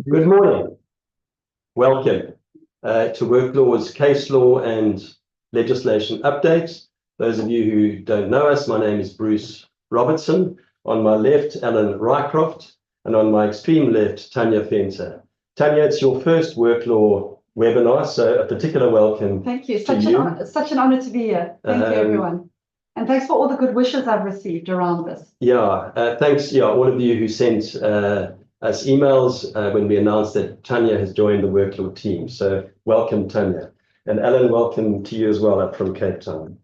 Good morning. Welcome to WorkLaw's case law and legislation update. Those of you who don't know us, my name is Bruce Robertson. On my left, Alan Rycroft, and on my extreme left, Tanya Fenter. Tanya, it's your first WorkLaw webinar, so a particular welcome. Thank you. Such an honor to be here. Thank you, everyone. And thanks for all the good wishes I've received around this. Thanks, all of you who sent us emails when we announced that Tanya has joined the WorkLaw team. So welcome, Tanya. And Alan, welcome to you as well up from Cape Town.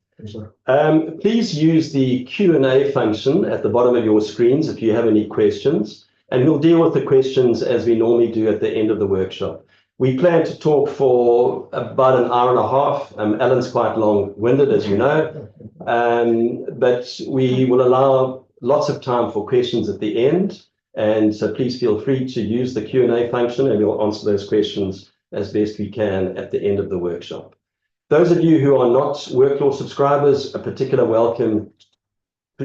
Please use the Q&A function at the bottom of your screens if you have any questions, and we'll deal with the questions as we normally do at the end of the workshop. We plan to talk for about an hour and a half. Alan's quite long-winded, as you know, but we will allow lots of time for questions at the end. And so please feel free to use the Q&A function, and we'll answer those questions as best we can at the end of the workshop. Those of you who are not WorkLaw subscribers, a particular welcome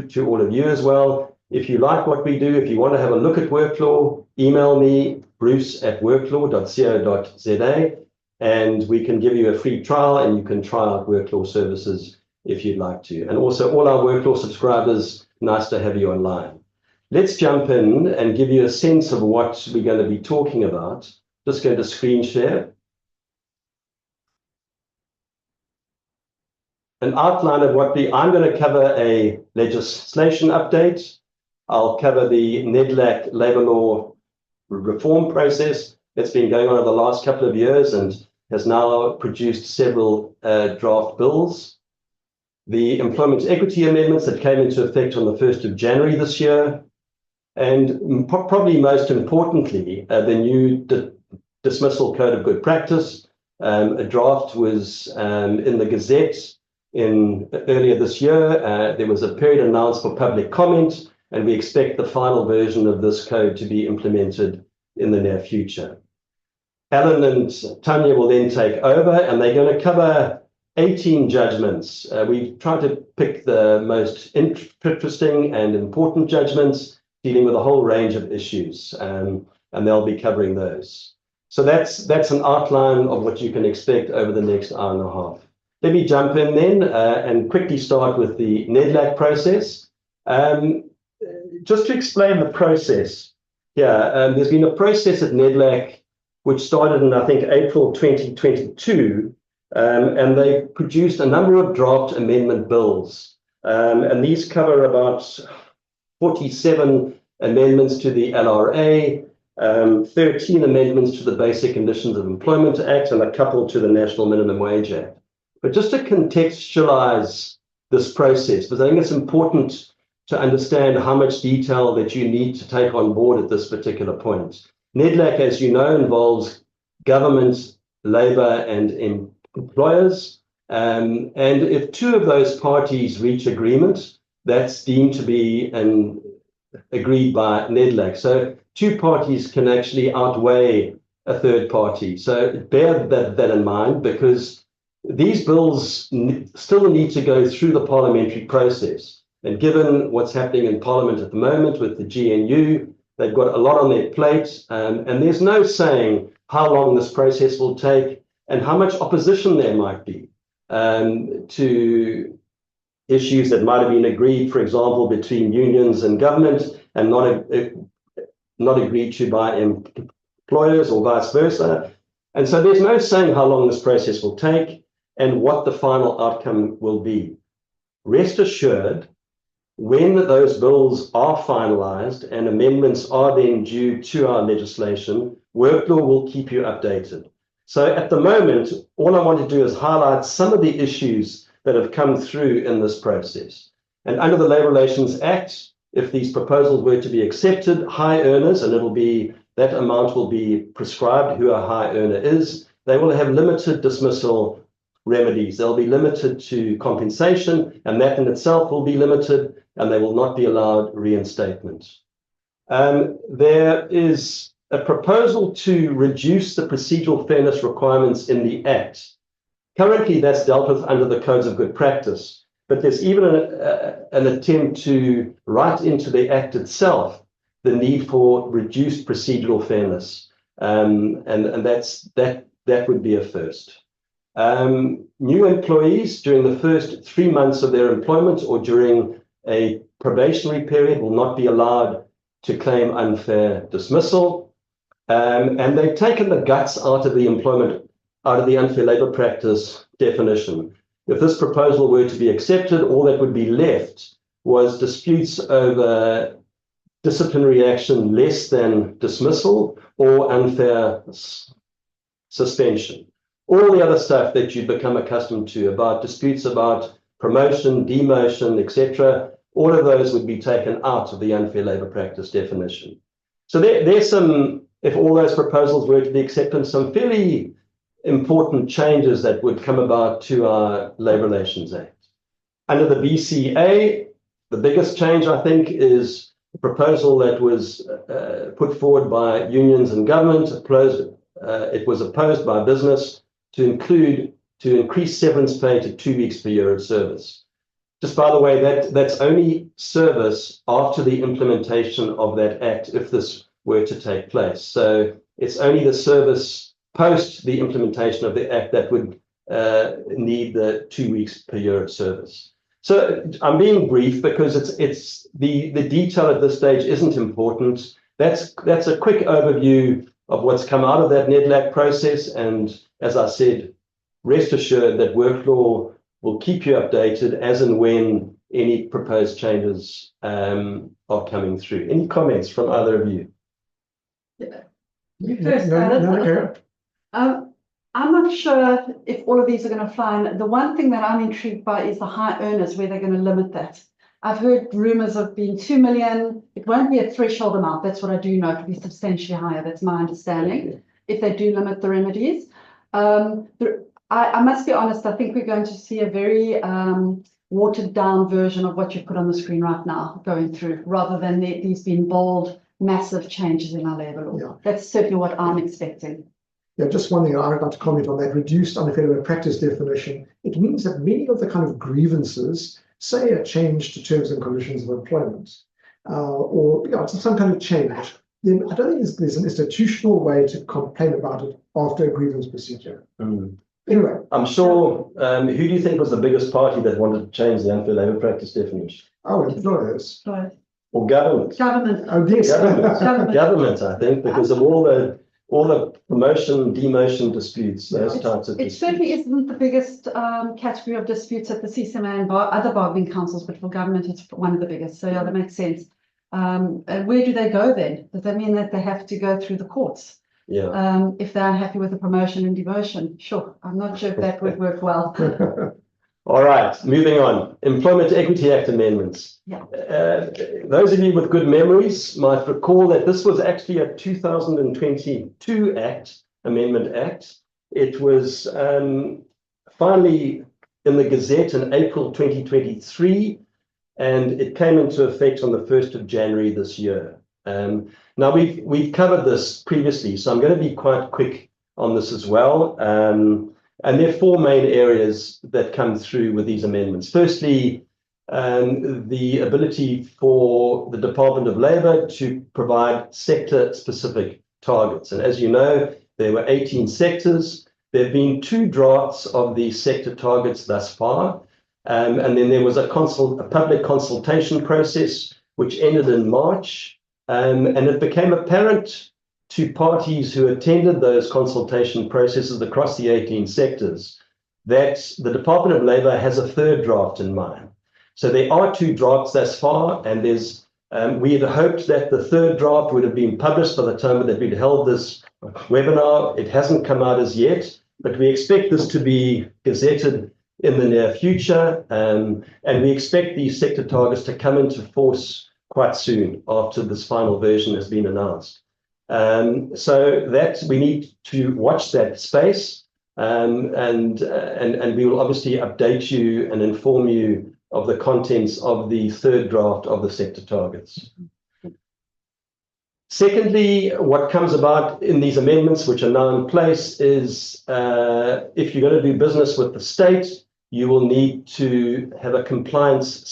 to all of you as well. If you like what we do, if you want to have a look at WorkLaw, email me, bruce@worklaw.co.za, and we can give you a free trial, and you can try out WorkLaw services if you'd like to. And also all our WorkLaw subscribers, nice to have you online. Let's jump in and give you a sense of what we're going to be talking about. Just go to screen share. An outline of I'm going to cover a legislation update. I'll cover the NEDLAC labour law reform process that's been going on over the last couple of years and has now produced several draft bills. The employment equity amendments that came into effect on the 1st of January this year. And probably most importantly, the new dismissal code of good practice. A draft was in the Gazette earlier this year. There was a period announced for public comment, and we expect the final version of this code to be implemented in the near future. Alan and Tanya will then take over, and they're going to cover 18 judgments. We've tried to pick the most interesting and important judgments dealing with a whole range of issues, and they'll be covering those. So that's an outline of what you can expect over the next hour and a half. Let me jump in then and quickly start with the NEDLAC process. Just to explain the process, there's been a process at NEDLAC which started in, I think, April 2022, and they produced a number of draft amendment bills. And these cover about 47 amendments to the LRA, 13 amendments to the Basic Conditions of Employment Act, and a couple to the National Minimum Wage Act. But just to contextualize this process, because I think it's important to understand how much detail that you need to take on board at this particular point. NEDLAC, as you know, involves government, labour and employers. And if two of those parties reach agreement, that's deemed to be agreed by NEDLAC. So two parties can actually outweigh a third party. So bear that in mind, because these bills still need to go through the parliamentary process. And given what's happening in Parliament at the moment with the GNU, they've got a lot on their plate, and there's no saying how long this process will take and how much opposition there might be to issues that might have been agreed, for example, between unions and government and not agreed to by employers or vice versa. And so there's no saying how long this process will take and what the final outcome will be. Rest assured, when those bills are finalized and amendments are then due to our legislation, WorkLaw will keep you updated. So at the moment, all I want to do is highlight some of the issues that have come through in this process. And under the Labour Relations Act, if these proposals were to be accepted, high earners, and that amount will be prescribed who a high earner is, they will have limited dismissal remedies. They'll be limited to compensation, and that in itself will be limited, and they will not be allowed reinstatement. There is a proposal to reduce the procedural fairness requirements in the Act. Currently, that's dealt with under the Codes of Good Practice, but there's even an attempt to write into the Act itself the need for reduced procedural fairness. and that would be a first. New employees during the first 3 months of their employment or during a probationary period will not be allowed to claim unfair dismissal. And they've taken the guts out of the unfair labor practice definition. If this proposal were to be accepted, all that would be left was disputes over disciplinary action less than dismissal or unfair suspension. All the other stuff that you've become accustomed to about disputes about promotion, demotion, etc., all of those would be taken out of the unfair labor practice definition. So there's some, if all those proposals were to be accepted, some fairly important changes that would come about to our Labour Relations Act. Under the BCA, the biggest change, I think, is a proposal that was put forward by unions and government. It was opposed by business to increase severance pay to 2 weeks per year of service. Just by the way, that's only service after the implementation of that act, if this were to take place. So it's only the service post the implementation of the act that would need the 2 weeks per year of service. So I'm being brief because it's the detail at this stage isn't important. That's a quick overview of what's come out of that NEDLAC process. And as I said, rest assured that Worklaw will keep you updated as and when any proposed changes are coming through. Any comments from either of you? I'm not sure if all of these are going to fly. And the one thing that I'm intrigued by is the high earners, where they're going to limit that. I've heard rumors of being 2 million. It won't be a threshold amount. That's what I do know. It'll be substantially higher. That's my understanding. If they do limit the remedies. I must be honest, I think we're going to see a very watered down version of what you put on the screen right now going through, rather than these being bold, massive changes in our labour law. Yeah. That's certainly what I'm expecting. Yeah, just one thing I'd like to comment on that reduced unfair labor practice definition. It means that many of the kind of grievances, say a change to terms and conditions of employment, or some kind of change, then I don't think there's an institutional way to complain about it after a grievance procedure. Anyway, I'm sure, who do you think was the biggest party that wanted to change the unfair labor practice definition? employers. Right. Or government? Government. Oh, yes. Government, I think, because of all the promotion, demotion disputes, those types of It disputes. certainly isn't the biggest category of disputes at the CCMA and other bargaining councils, but for government, it's one of the biggest. So yeah, that makes sense. And where do they go then? Does that mean that they have to go through the courts? Yeah. If they're unhappy with the promotion and demotion? Sure. I'm not sure if that would work well. All right, moving on. Employment Equity Act amendments. Yeah. Those of you with good memories might recall that this was actually a 2022 Amendment Act. It was finally in the Gazette in April 2023, and it came into effect on the 1st of January this year. Now we've covered this previously, so I'm going to be quite quick on this as well. And there are 4 main areas that come through with these amendments. Firstly, the ability for the Department of Labour to provide sector-specific targets. And as you know, there were 18 sectors. There have been 2 drafts of the sector targets thus far. And then there was a public consultation process, which ended in March. And it became apparent to parties who attended those consultation processes across the 18 sectors that the Department of Labour has a 3rd draft in mind. So there are 2 drafts thus far, and we had hoped that the 3rd draft would have been published by the time that we'd held this webinar. It hasn't come out as yet, but we expect this to be gazetted in the near future, and we expect these sector targets to come into force quite soon after this final version has been announced. So that we need to watch that space, and we will obviously update you and inform you of the contents of the 3rd draft of the sector targets. Secondly, what comes about in these amendments, which are now in place, is if you're going to do business with the state, you will need to have a compliance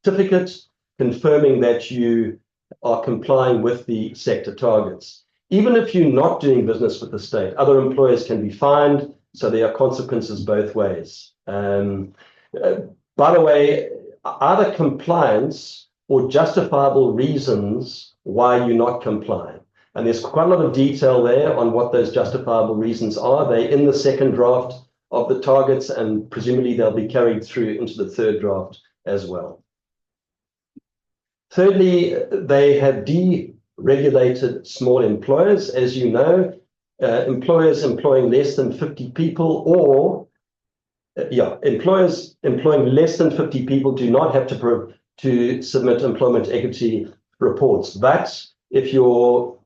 certificate confirming that you are complying with the sector targets. even if you're not doing business with the state, other employers can be fined. So there are consequences both ways. By the way, either compliance or justifiable reasons why you're not complying. And there's quite a lot of detail there on what those justifiable reasons are. They're in the second draft of the targets, and presumably they'll be carried through into the third draft as well. Thirdly, they have deregulated small employers. As you know, employers employing less than 50 people employers employing less than 50 people do not have to submit employment equity reports. But if your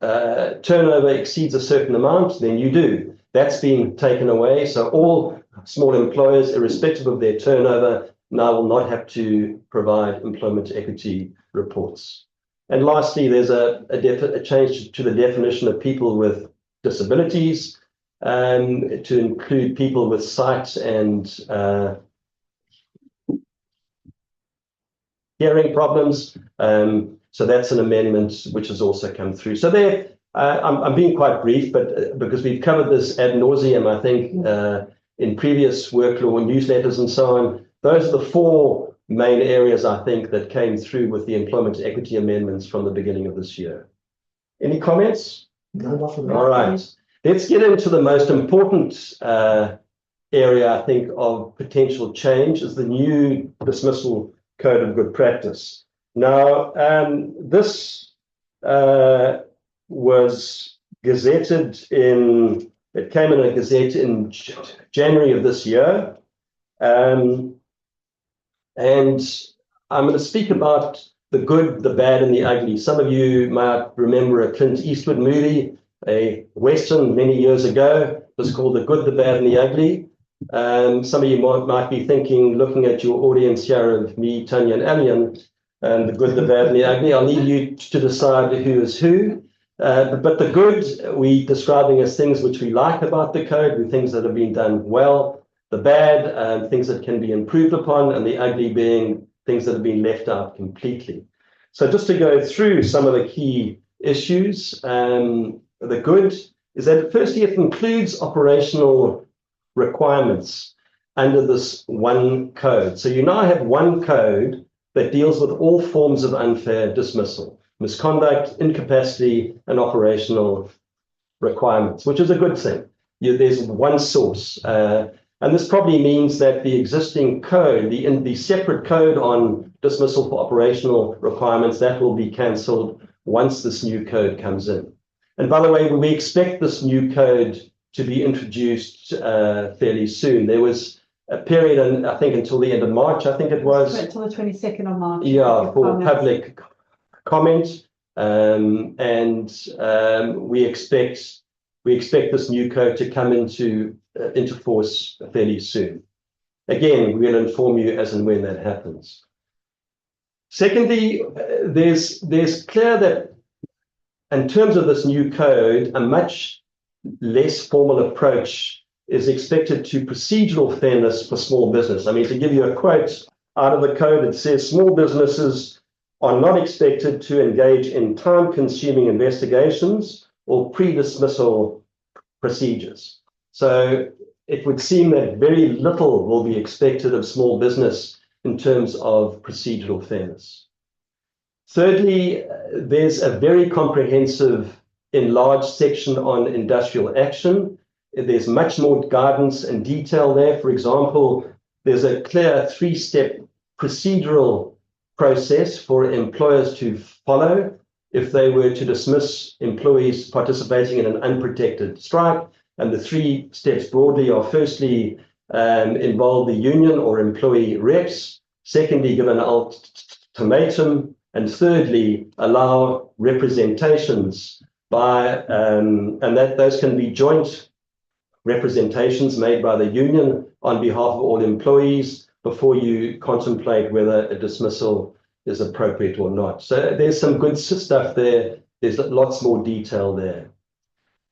turnover exceeds a certain amount, then you do. That's been taken away. So all small employers, irrespective of their turnover, now will not have to provide employment equity reports. And lastly, there's a change to the definition of people with disabilities, to include people with sight and hearing problems. So that's an amendment which has also come through. So there, I'm being quite brief, but because we've covered this ad nauseum, I think, in previous work law newsletters and so on, those are the four main areas, I think, that came through with the employment equity amendments from the beginning of this year. Any comments? No, not from me. All right. Let's get into the most important area, I think, of potential change is the new dismissal code of good practice. Now, this was gazetted it came in a gazette in January of this year. And I'm going to speak about the good, the bad, and the ugly. Some of you might remember a Clint Eastwood movie, a Western many years ago. It was called The Good, the Bad, and the Ugly. Some of you might be thinking, looking at your audience here of me, Tanya, and Alien, and the good, the bad, and the ugly. I'll leave you to decide who is who. But the good, we're describing as things which we like about the code, with things that have been done well. The bad, things that can be improved upon, and the ugly being things that have been left out completely. So just to go through some of the key issues, the good is that firstly, it includes operational requirements under this one code. So you now have one code that deals with all forms of unfair dismissal, misconduct, incapacity, and operational requirements, which is a good thing. There's one source. And this probably means that the existing code, the separate code on dismissal for operational requirements, that will be cancelled once this new code comes in. And by the way, we expect this new code to be introduced fairly soon. There was a period, and I think until the end of March, I think it was. Until the 22nd of March. Yeah, for public comment. We expect this new code to come into force fairly soon. Again, we'll inform you as and when that happens. Secondly, there's clear that in terms of this new code, a much less formal approach is expected to procedural fairness for small business. I mean, to give you a quote out of the code, it says small businesses are not expected to engage in time-consuming investigations or pre-dismissal procedures. So it would seem that very little will be expected of small business in terms of procedural fairness. Thirdly, there's a very comprehensive enlarged section on industrial action. There's much more guidance and detail there. For example, there's a clear three-step procedural process for employers to follow if they were to dismiss employees participating in an unprotected strike. And the three steps broadly are firstly, involve the union or employee reps. Secondly, give an ultimatum. And thirdly, allow representations by, those can be joint representations made by the union on behalf of all employees before you contemplate whether a dismissal is appropriate or not. So there's some good stuff there. There's lots more detail there.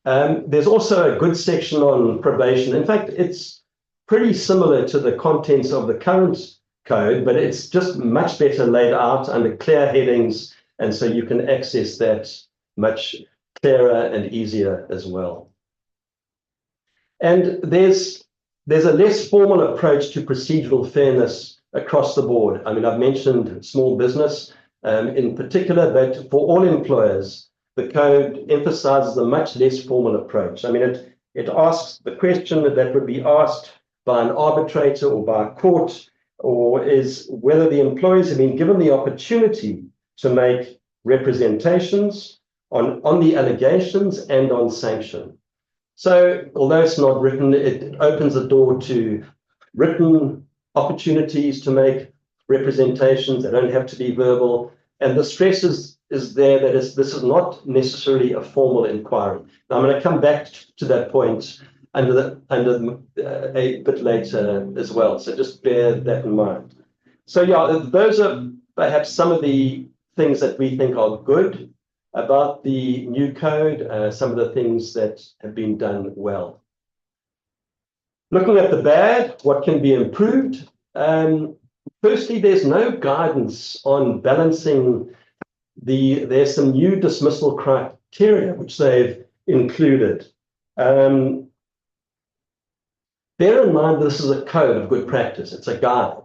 There's also a good section on probation. In fact, it's pretty similar to the contents of the current code, but it's just much better laid out under clear headings, and so you can access that much clearer and easier as well. And there's a less formal approach to procedural fairness across the board. I mean, I've mentioned small business in particular, but for all employers, the code emphasizes a much less formal approach. I mean, it asks the question that would be asked by an arbitrator or by a court, or is whether the employees have been given the opportunity to make representations on the allegations and on sanction. So although it's not written, it opens the door to written opportunities to make representations. They don't have to be verbal. And the stress is there that this is not necessarily a formal inquiry. Now, I'm going to come back to that point under a bit later as well. So just bear that in mind. So yeah, those are perhaps some of the things that we think are good about the new code, some of the things that have been done well. Looking at the bad, what can be improved? Firstly, there's no guidance on balancing there's some new dismissal criteria which they've included. Bear in mind this is a code of good practice, it's a guide.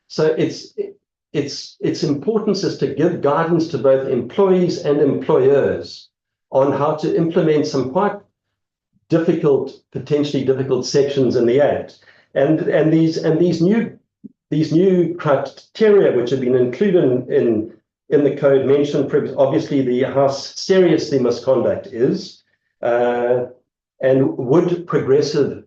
So its importance is to give guidance to both employees and employers on how to implement some quite potentially difficult sections in the Act. And these new criteria which have been included in the code mentioned obviously how serious the misconduct is, and would progressive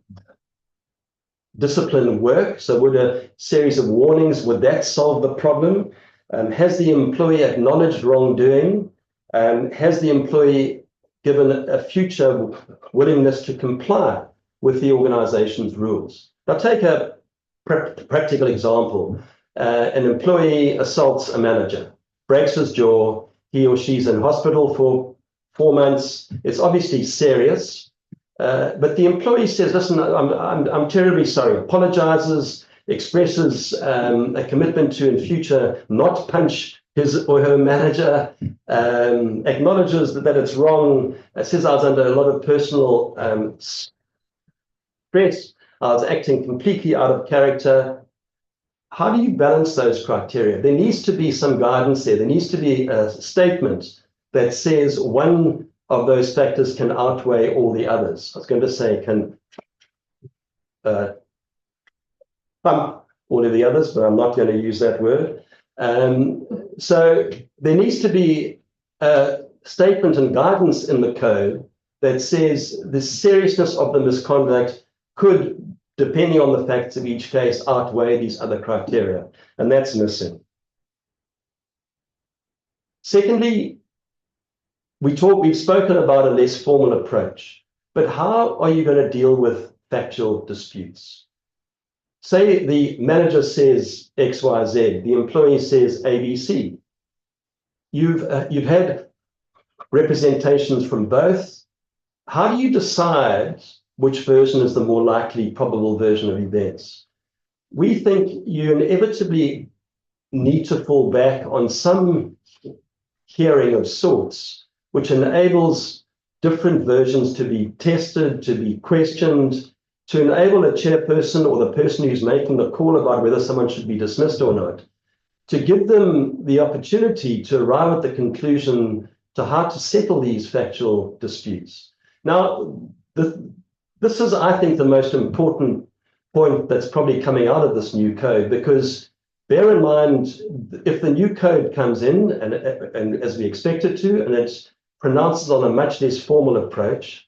discipline work? So would a series of warnings, would that solve the problem? Has the employee acknowledged wrongdoing? Has the employee given a future willingness to comply with the organization's rules? Now take a practical example. An employee assaults a manager, breaks his jaw, he or she's in hospital for 4 months. It's obviously serious. But the employee says, listen, I'm terribly sorry, apologizes, expresses a commitment to in future not punch his or her manager, acknowledges that it's wrong, says I was under a lot of personal stress, I was acting completely out of character. How do you balance those criteria? There needs to be some guidance there. There needs to be a statement that says one of those factors can outweigh all the others. I was going to say can pump all of the others, but I'm not going to use that word. So there needs to be a statement and guidance in the code that says the seriousness of the misconduct could, depending on the facts of each case, outweigh these other criteria, and that's missing. Secondly, we've spoken about a less formal approach, but how are you going to deal with factual disputes? Say the manager says X, Y, Z, the employee says ABC. You've had representations from both. How do you decide which version is the more likely probable version of events? We think you inevitably need to fall back on some hearing of sorts, which enables different versions to be tested, to be questioned, to enable a chairperson or the person who's making the call about whether someone should be dismissed or not, to give them the opportunity to arrive at the conclusion to how to settle these factual disputes. Now, this is, I think, the most important point that's probably coming out of this new code, because bear in mind, if the new code comes in, and as we expect it to, and it pronounces on a much less formal approach,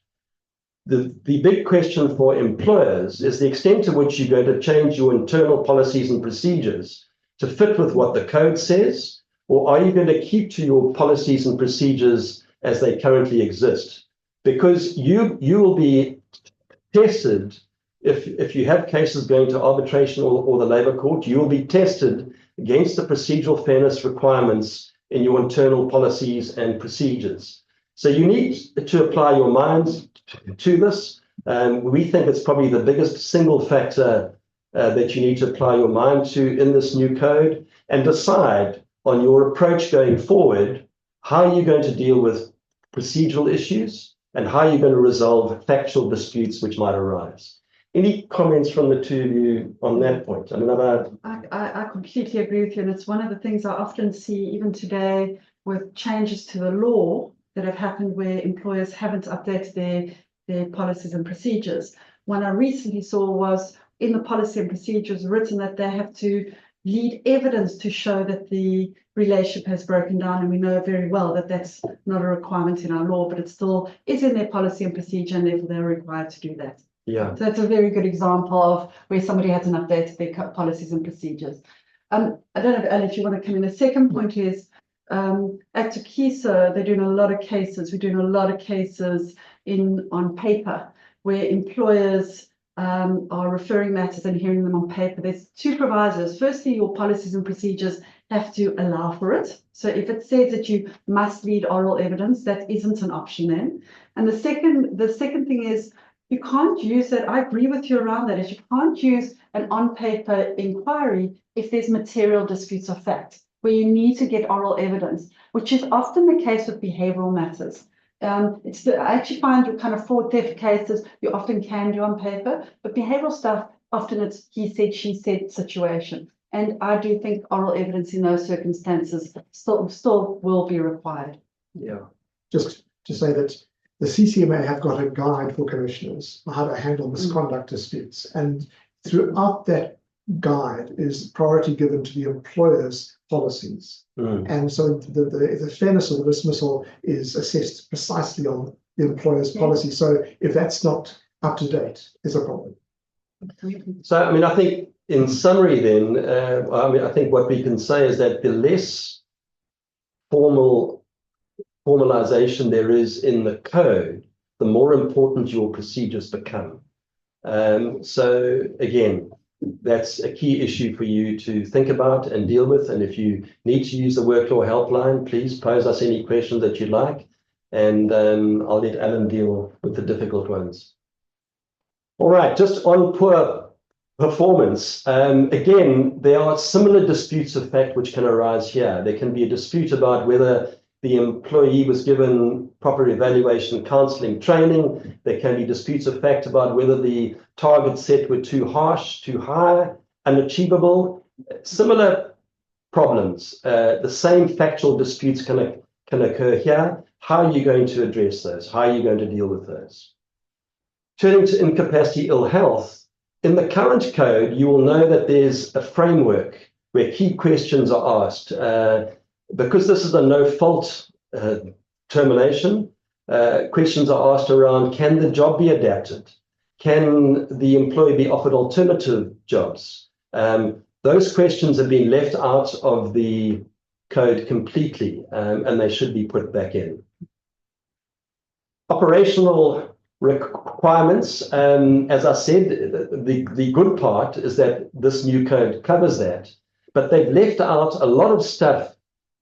the big question for employers is the extent to which you're going to change your internal policies and procedures to fit with what the code says, or are you going to keep to your policies and procedures as they currently exist? Because you will be tested if you have cases going to arbitration or the Labour Court, you will be tested against the procedural fairness requirements in your internal policies and procedures. So you need to apply your minds to this. We think it's probably the biggest single factor that you need to apply your mind to in this new code, and decide on your approach going forward, how are you going to deal with procedural issues and how you're going to resolve factual disputes which might arise. Any comments from the two of you on that point? I mean, I completely agree with you, and it's one of the things I often see even today with changes to the law that have happened where employers haven't updated their policies and procedures. One I recently saw was in the policy and procedures written that they have to lead evidence to show that the relationship has broken down, and we know very well that that's not a requirement in our law, but it still is in their policy and procedure, and therefore they're required to do that. yeah. So that's a very good example of where somebody hasn't updated their policies and procedures. I don't know, Alan, if you want to come in. The second point is at Tukisa, they're doing a lot of cases. We're doing a lot of cases on paper where employers are referring matters and hearing them on paper. There's two provisos. Firstly, your policies and procedures have to allow for it. So if it says that you must lead oral evidence, that isn't an option then. And the second thing is you can't use that. I agree with you around that. Is you can't use an on-paper inquiry if there's material disputes of fact, where you need to get oral evidence, which is often the case with behavioral matters. I actually find your kind of fraud theft cases, you often can do on paper, but behavioral stuff, often it's he said, she said situation. And I do think oral evidence in those circumstances still will be required. Yeah. Just to say that the CCMA have got a guide for commissioners on how to handle misconduct disputes. And throughout that guide is priority given to the employer's policies. And so the fairness of the dismissal is assessed precisely on the employer's policy. So if that's not up to date, there's a problem. So, I mean, I think in summary then, I think what we can say is that the less formalization there is in the code, the more important your procedures become. So again, that's a key issue for you to think about and deal with. And if you need to use the Work Law Helpline, please pose us any questions that you'd like. And I'll let Alan deal with the difficult ones. All right, just on poor performance. Again, there are similar disputes of fact which can arise here. There can be a dispute about whether the employee was given proper evaluation, counseling, training. There can be disputes of fact about whether the targets set were too harsh, too high, unachievable. Similar problems. The same factual disputes can occur here. How are you going to address those? How are you going to deal with those? Turning to incapacity, ill health, in the current code, you will know that there's a framework where key questions are asked. Because this is a no-fault termination, questions are asked around, can the job be adapted? Can the employee be offered alternative jobs? Those questions have been left out of the code completely, and they should be put back in. Operational requirements, as I said, the good part is that this new code covers that, but they've left out a lot of stuff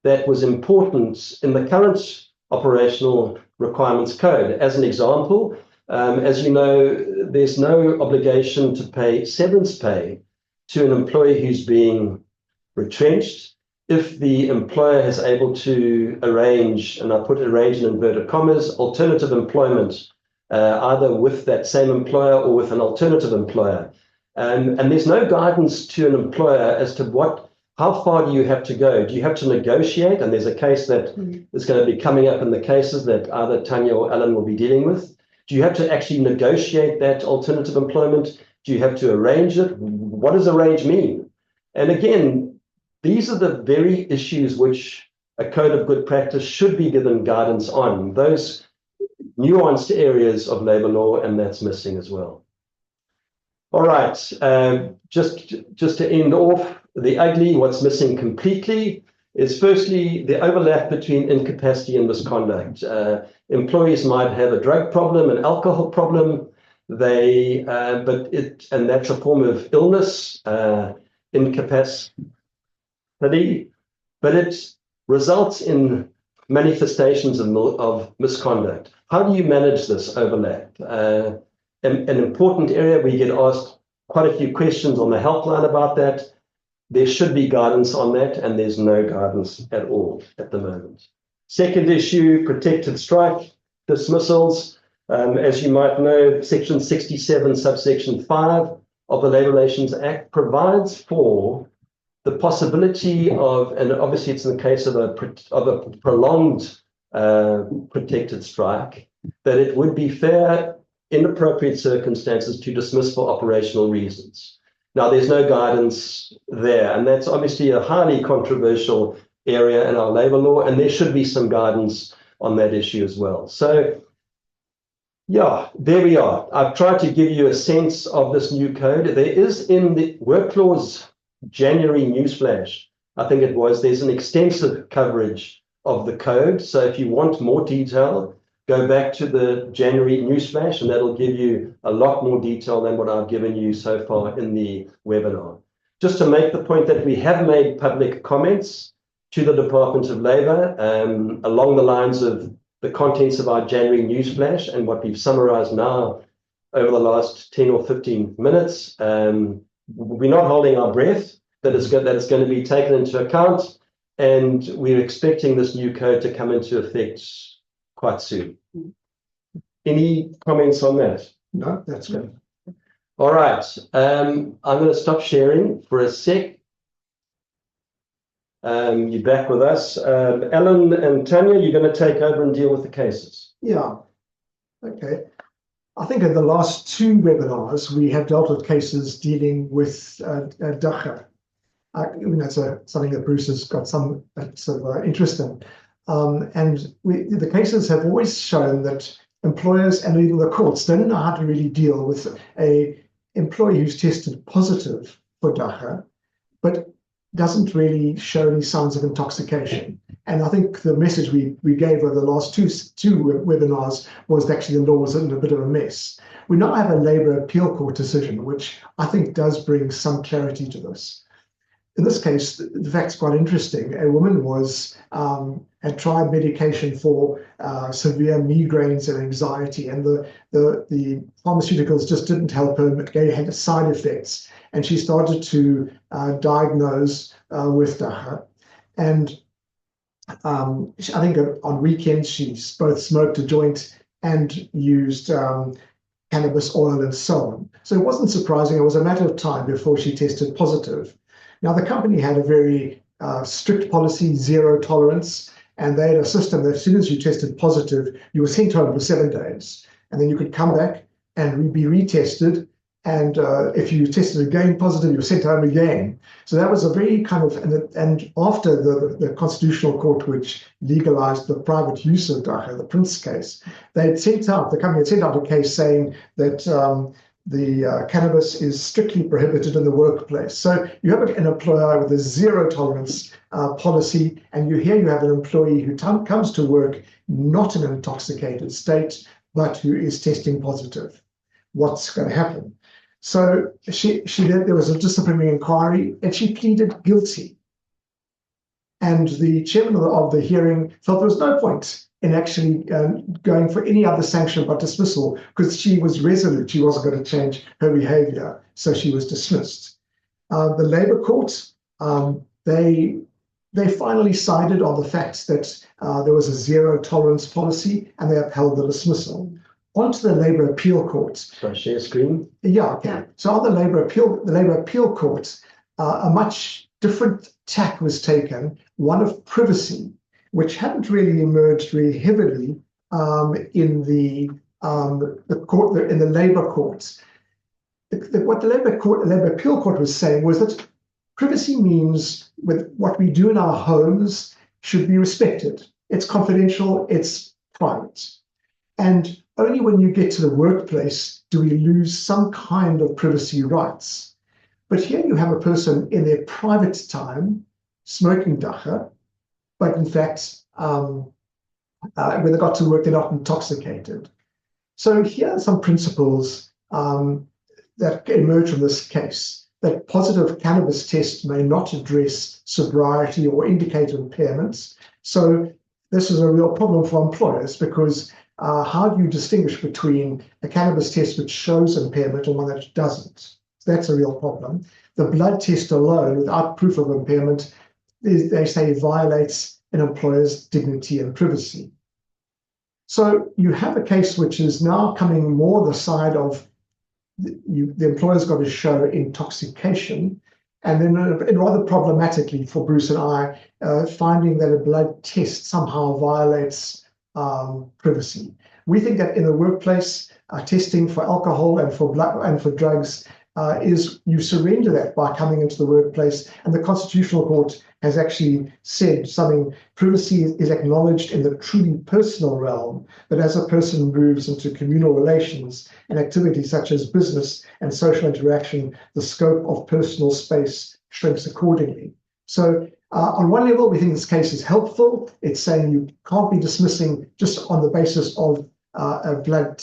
that was important in the current operational requirements code. As an example, as you know, there's no obligation to pay severance pay to an employee who's being retrenched if the employer is able to arrange, and I put arrange in inverted commas, alternative employment, either with that same employer or with an alternative employer. And there's no guidance to an employer as to how far do you have to go? Do you have to negotiate? And there's a case that is going to be coming up in the cases that either Tanya or Alan will be dealing with. Do you have to actually negotiate that alternative employment? Do you have to arrange it? What does arrange mean? And again, these are the very issues which a code of good practice should be given guidance on, those nuanced areas of labour law, and that's missing as well. All right, just to end off, the ugly, what's missing completely is firstly the overlap between incapacity and misconduct. Employees might have a drug problem, an alcohol problem, and that's a form of illness, incapacity, but it results in manifestations of misconduct. How do you manage this overlap? An important area, we get asked quite a few questions on the helpline about that. There should be guidance on that, and there's no guidance at all at the moment. Second issue, protected strike dismissals. As you might know, Section 67, subsection 5 of the Labour Relations Act provides for the possibility of, and obviously it's in the case of a prolonged protected strike, that it would be fair in appropriate circumstances to dismiss for operational reasons. Now, there's no guidance there, and that's obviously a highly controversial area in our labour law, and there should be some guidance on that issue as well. So, yeah, there we are. I've tried to give you a sense of this new code. There is in the Work Clause January newsflash, I think it was, there's an extensive coverage of the code. So if you want more detail, go back to the January newsflash, and that'll give you a lot more detail than what I've given you so far in the webinar. Just to make the point that we have made public comments to the Department of Labour along the lines of the contents of our January newsflash and what we've summarized now over the last 10 or 15 minutes. We're not holding our breath that it's going to be taken into account, and we're expecting this new code to come into effect quite soon. Any comments on that? No, that's good. All right. I'm going to stop sharing for a sec. You're back with us. Alan and Tanya, you're going to take over and deal with the cases. Yeah. Okay. I think in the last two webinars, we have dealt with cases dealing with Dagga. That's something that Bruce has got some sort of interest in. And the cases have always shown that employers and even the courts don't know how to really deal with a employee who's tested positive for Dagga, but doesn't really show any signs of intoxication. And I think the message we gave over the last two webinars was that actually the law was in a bit of a mess. We now have a Labour Appeal Court decision, which I think does bring some clarity to this. In this case, the fact's quite interesting. A woman had tried medication for severe migraines and anxiety, and the pharmaceuticals just didn't help her. They had side effects, and she started to diagnose with Dagga. And I think on weekends she both smoked a joint and used cannabis oil and so on. So it wasn't surprising. It was a matter of time before she tested positive. Now, the company had a very strict policy, zero tolerance, and they had a system that as soon as you tested positive, you were sent home for 7 days, and then you could come back and be retested. And if you tested again positive, you were sent home again. So that was a very kind of, and after the Constitutional Court, which legalized the private use of Dagga, the Prince case, the company had sent out a case saying that the cannabis is strictly prohibited in the workplace. So you have an employer with a zero tolerance policy, and you have an employee who comes to work not in an intoxicated state, but who is testing positive. What's going to happen? So there was a disciplinary inquiry, and she pleaded guilty. And the chairman of the hearing felt there was no point in actually going for any other sanction but dismissal, because she was resolute. She wasn't going to change her behavior, so she was dismissed. The Labour Court, they finally sided on the fact that there was a zero tolerance policy, and they upheld the dismissal. Onto the Labour Appeal Court. Shall I share screen? Yeah, okay. Yeah. So on the Labour Appeal Court, a much different tack was taken, one of privacy, which hadn't really emerged very heavily in the court, in the Labour courts. What the Labour Appeal Court was saying was that privacy means with what we do in our homes should be respected. It's confidential, it's private. And only when you get to the workplace do we lose some kind of privacy rights. But here you have a person in their private time smoking Dagga, but in fact, when they got to work, they're not intoxicated. So here are some principles that emerge from this case, that positive cannabis tests may not address sobriety or indicate impairments. So this is a real problem for employers, because how do you distinguish between a cannabis test which shows impairment and one that doesn't? So that's a real problem. The blood test alone, without proof of impairment, they say violates an employer's dignity and privacy. So you have a case which is now coming more the side of the employer's got to show intoxication, and then rather problematically for Bruce and I, finding that a blood test somehow violates privacy. We think that in the workplace, testing for alcohol and for blood and for drugs is you surrender that by coming into the workplace, and the Constitutional Court has actually said something. Privacy is acknowledged in the truly personal realm, but as a person moves into communal relations and activities such as business and social interaction, the scope of personal space shrinks accordingly. So on one level, we think this case is helpful. It's saying you can't be dismissing just on the basis of a blood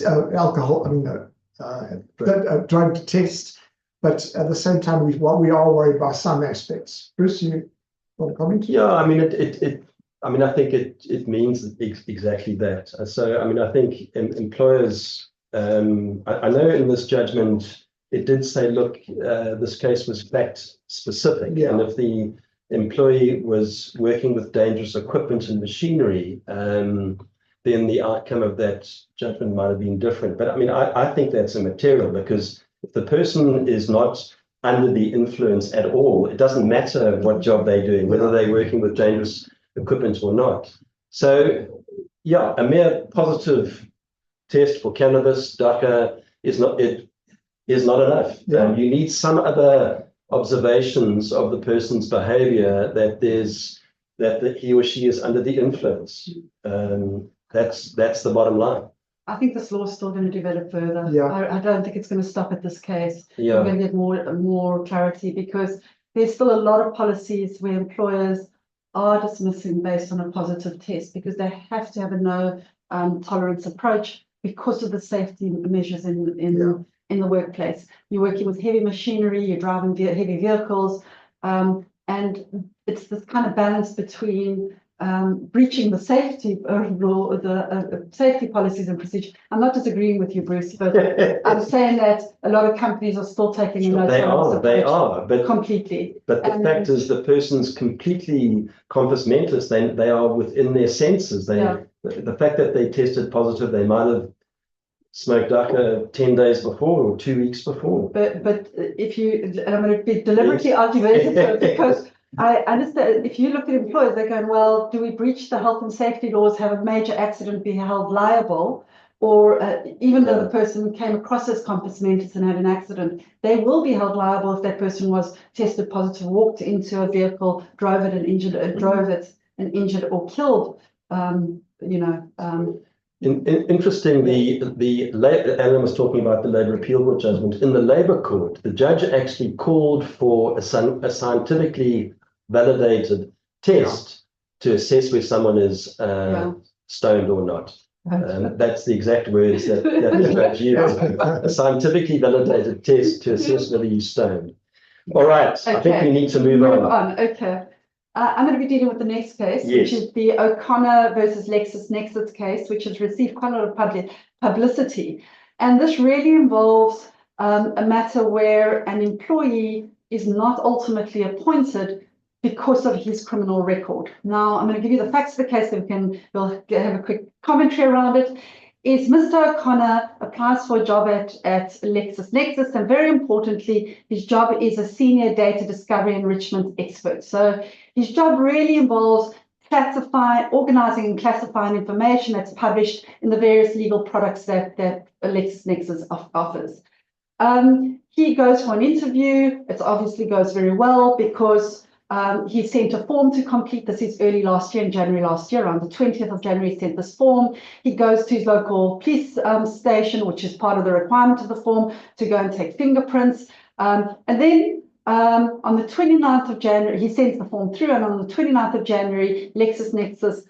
drug test. But at the same time, we are worried by some aspects. Bruce, you want to comment? Yeah, I mean, I think it means exactly that. So, I mean, I think employers, I know in this judgment, it did say, look, this case was fact specific. Yeah. And if the employee was working with dangerous equipment and machinery, then the outcome of that judgment might have been different. But I mean, I think that's immaterial, because if the person is not under the influence at all, it doesn't matter what job they're doing, whether they're working with dangerous equipment or not. So, yeah, a mere positive test for cannabis, DACA, is not enough. Yeah. You need some other observations of the person's behavior that he or she is under the influence. That's the bottom line. I think this law is still going to develop further. Yeah. I don't think it's going to stop at this case. Yeah. We're going to get more clarity, because there's still a lot of policies where employers are dismissing based on a positive test, because they have to have a no tolerance approach because of the safety measures in the workplace. You're working with heavy machinery, you're driving heavy vehicles, and it's this kind of balance between breaching the safety rule, the safety policies and procedures. I'm not disagreeing with you, Bruce, but I'm saying that a lot of companies are still taking a no tolerance approach. But completely. But the fact is, the person's completely compos mentis. They are within their senses. The fact that they tested positive, they might have smoked DACA 10 days before or 2 weeks before. But if you, and I'm going to be deliberately argumentative, because I understand if you look at employers, they're going, well, do we breach the health and safety laws, have a major accident, be held liable? Or even though the person came across as compos mentis and had an accident, they will be held liable if that person was tested positive, walked into a vehicle, drove it and injured or killed. Interestingly, Alan was talking about the Labour Appeal Court judgment. In the Labour Court, the judge actually called for a scientifically validated test to assess whether someone is stoned or not. That's the exact words that the judge used. A scientifically validated test to assess whether you're stoned. All right, okay. I think we need to move on. Okay. I'm going to be dealing with the next case, which is the O'Connor versus LexisNexis case, which has received quite a lot of publicity. And this really involves a matter where an employee is not ultimately appointed because of his criminal record. Now, I'm going to give you the facts of the case, so we'll have a quick commentary around it. Is Mr. O'Connor applies for a job at LexisNexis, and very importantly, his job is a senior data discovery enrichment expert. So his job really involves organizing and classifying information that's published in the various legal products that LexisNexis offers. He goes for an interview. It obviously goes very well, because he sent a form to complete. This is early last year, in January last year, around the 20th of January, he sent this form. He goes to his local police station, which is part of the requirement of the form, to go and take fingerprints. And then on the 29th of January, he sends the form through, and on the 29th of January, LexisNexis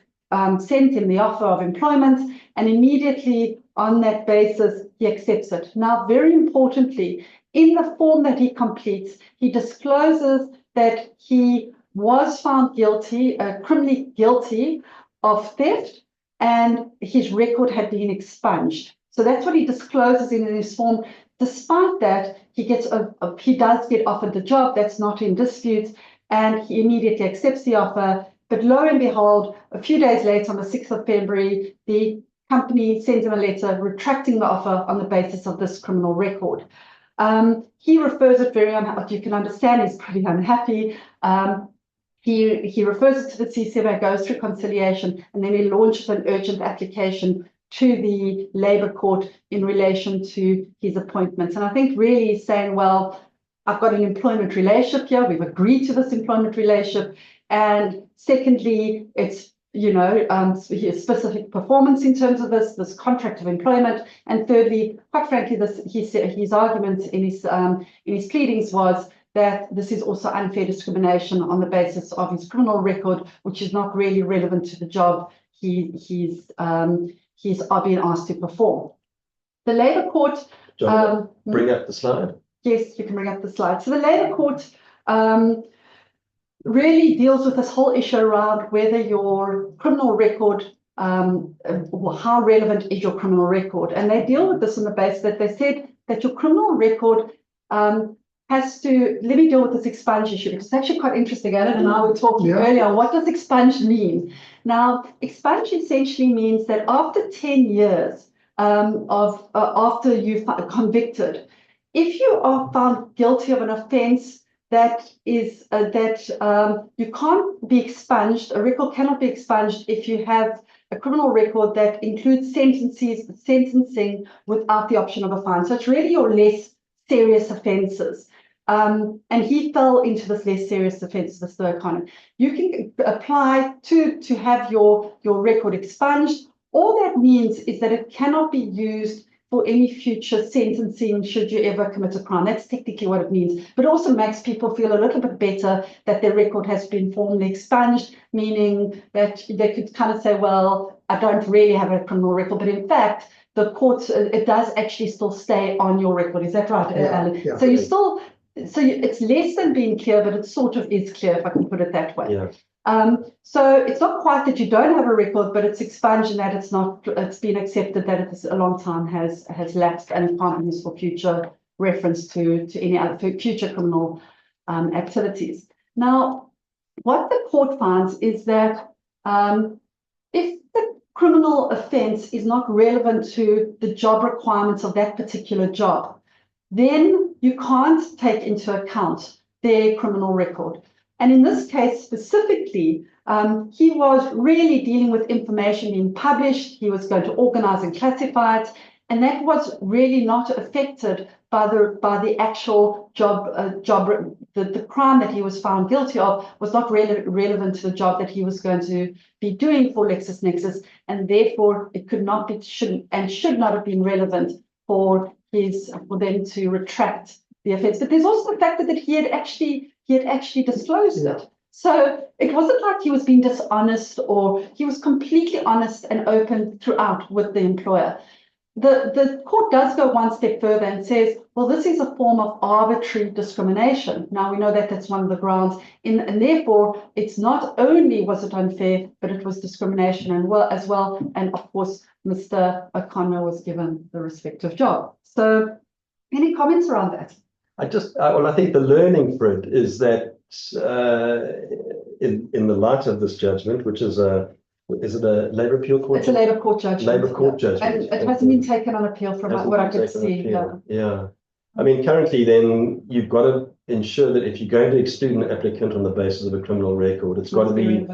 sent him the offer of employment, and immediately on that basis, he accepts it. Now, very importantly, in the form that he completes, he discloses that he was found guilty, criminally guilty of theft, and his record had been expunged. So that's what he discloses in his form. Despite that, he does get offered the job. That's not in dispute, and he immediately accepts the offer But lo and behold, a few days later, on the 6th of February, the company sends him a letter retracting the offer on the basis of this criminal record. He refers it very unhappy. You can understand he's pretty unhappy. He refers it to the CCMA, goes through conciliation, and then he launches an urgent application to the Labour Court in relation to his appointments. And I think really he's saying, well, I've got an employment relationship here. We've agreed to this employment relationship. And secondly, it's, specific performance in terms of this contract of employment. And thirdly, quite frankly, his argument in his pleadings was that this is also unfair discrimination on the basis of his criminal record, which is not really relevant to the job he's being asked to perform. The Labour Court. John, bring up the slide. Yes, you can bring up the slide. So the Labour Court really deals with this whole issue around whether your criminal record, how relevant is your criminal record. And they deal with this on the basis that they said that your criminal record has to, let me deal with this expunge issue, because it's actually quite interesting. Alan and I were talking earlier, what does expunge mean? Now, expunge essentially means that after 10 years after you've convicted, if you are found guilty of an offence that is you can't be expunged, a record cannot be expunged if you have a criminal record that includes sentencing without the option of a fine. So it's really your less serious offences. And he fell into this less serious offence, this third kind. You can apply to have your record expunged. All that means is that it cannot be used for any future sentencing should you ever commit a crime. That's technically what it means. But also makes people feel a little bit better that their record has been formally expunged, meaning that they could kind of say, well, I don't really have a criminal record. But in fact, the court, it does actually still stay on your record. Is that right, Alan? Yeah. So you still, it's less than being clear, but it sort of is clear, if I can put it that way. Yeah. So it's not quite that you don't have a record, but it's expunged in that it's been accepted that it is a long time has lapsed and it can't be used for future reference to any other future criminal activities. Now, what the court finds is that if the criminal offence is not relevant to the job requirements of that particular job, then you can't take into account their criminal record. And in this case specifically, he was really dealing with information being published. He was going to organize and classify it. And that was really not affected by the actual job, the crime that he was found guilty of was not relevant to the job that he was going to be doing for LexisNexis. And therefore it should not have been relevant for them to retract the offence. But there's also the fact that he had actually disclosed it. So it wasn't like he was being dishonest, or he was completely honest and open throughout with the employer. The court does go one step further and says, well, this is a form of arbitrary discrimination. Now we know that that's one of the grounds, and therefore it's not only was it unfair, but it was discrimination as well. And of course, Mr. O'Connor was given the respective job. So any comments around that? I think the learning for it is that in the light of this judgment, which is it a Labour Appeal Court? It's a Labour Court judgment. Labour Court judgment. And it hasn't been taken on appeal from what I could see. Yeah. I mean, currently then you've got to ensure that if you're going to exclude an applicant on the basis of a criminal record, it's got to be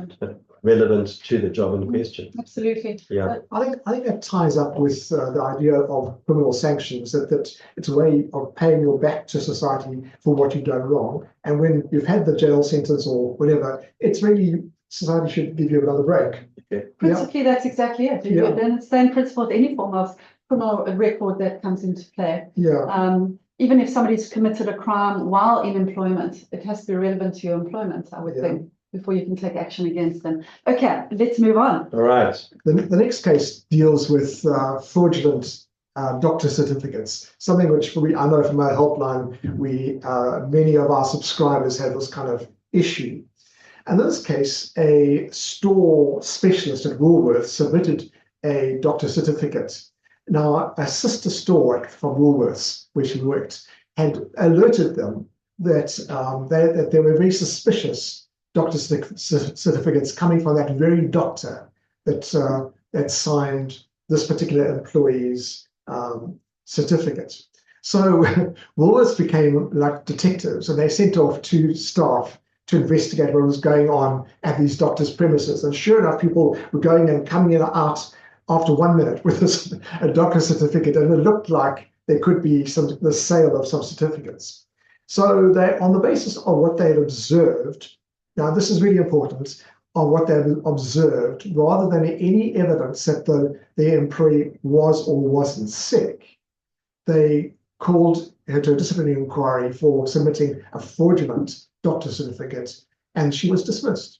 relevant to the job in question. Absolutely. Yeah. I think that ties up with the idea of criminal sanctions, that it's a way of paying your back to society for what you've done wrong. And when you've had the jail sentence or whatever, it's really, society should give you another break. Okay. Principally, that's exactly it. Yeah. Then it's the same principle with any form of criminal record that comes into play. Yeah. Even if somebody's committed a crime while in employment, it has to be relevant to your employment, I would think, before you can take action against them. Okay, let's move on. All right. The next case deals with fraudulent doctor certificates, something which I know from our helpline, many of our subscribers have this kind of issue. In this case, a store specialist at Woolworths submitted a doctor certificate. Now, a sister store from Woolworths, where she worked, had alerted them that they were very suspicious certificates coming from that very doctor that signed this particular employee's certificate. So Woolworths became like detectives, and they sent off 2 staff to investigate what was going on at these doctors' premises. And sure enough, people were going and coming in and out after 1 minute with a doctor's certificate, and it looked like there could be the sale of some certificates. So they, on the basis of what they had observed, now this is really important, on what they had observed, rather than any evidence that the employee was or wasn't sick, they called her to a disciplinary inquiry for submitting a fraudulent doctor's certificate, and she was dismissed.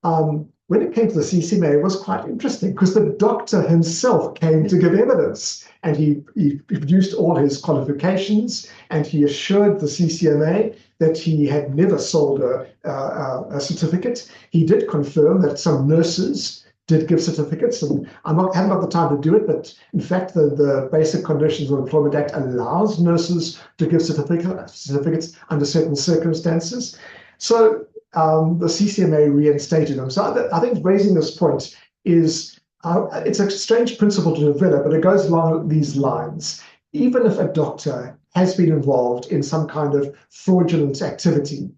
When it came to the CCMA, it was quite interesting because the doctor himself came to give evidence, and he produced all his qualifications, and he assured the CCMA that he had never sold a certificate. He did confirm that some nurses did give certificates, and haven't got the time to do it, but in fact, the Basic Conditions of Employment Act allows nurses to give certificates under certain circumstances. So the CCMA reinstated him. So I think raising this point is, it's a strange principle to develop, but it goes along these lines. Even if a doctor has been involved in some kind of fraudulent activity,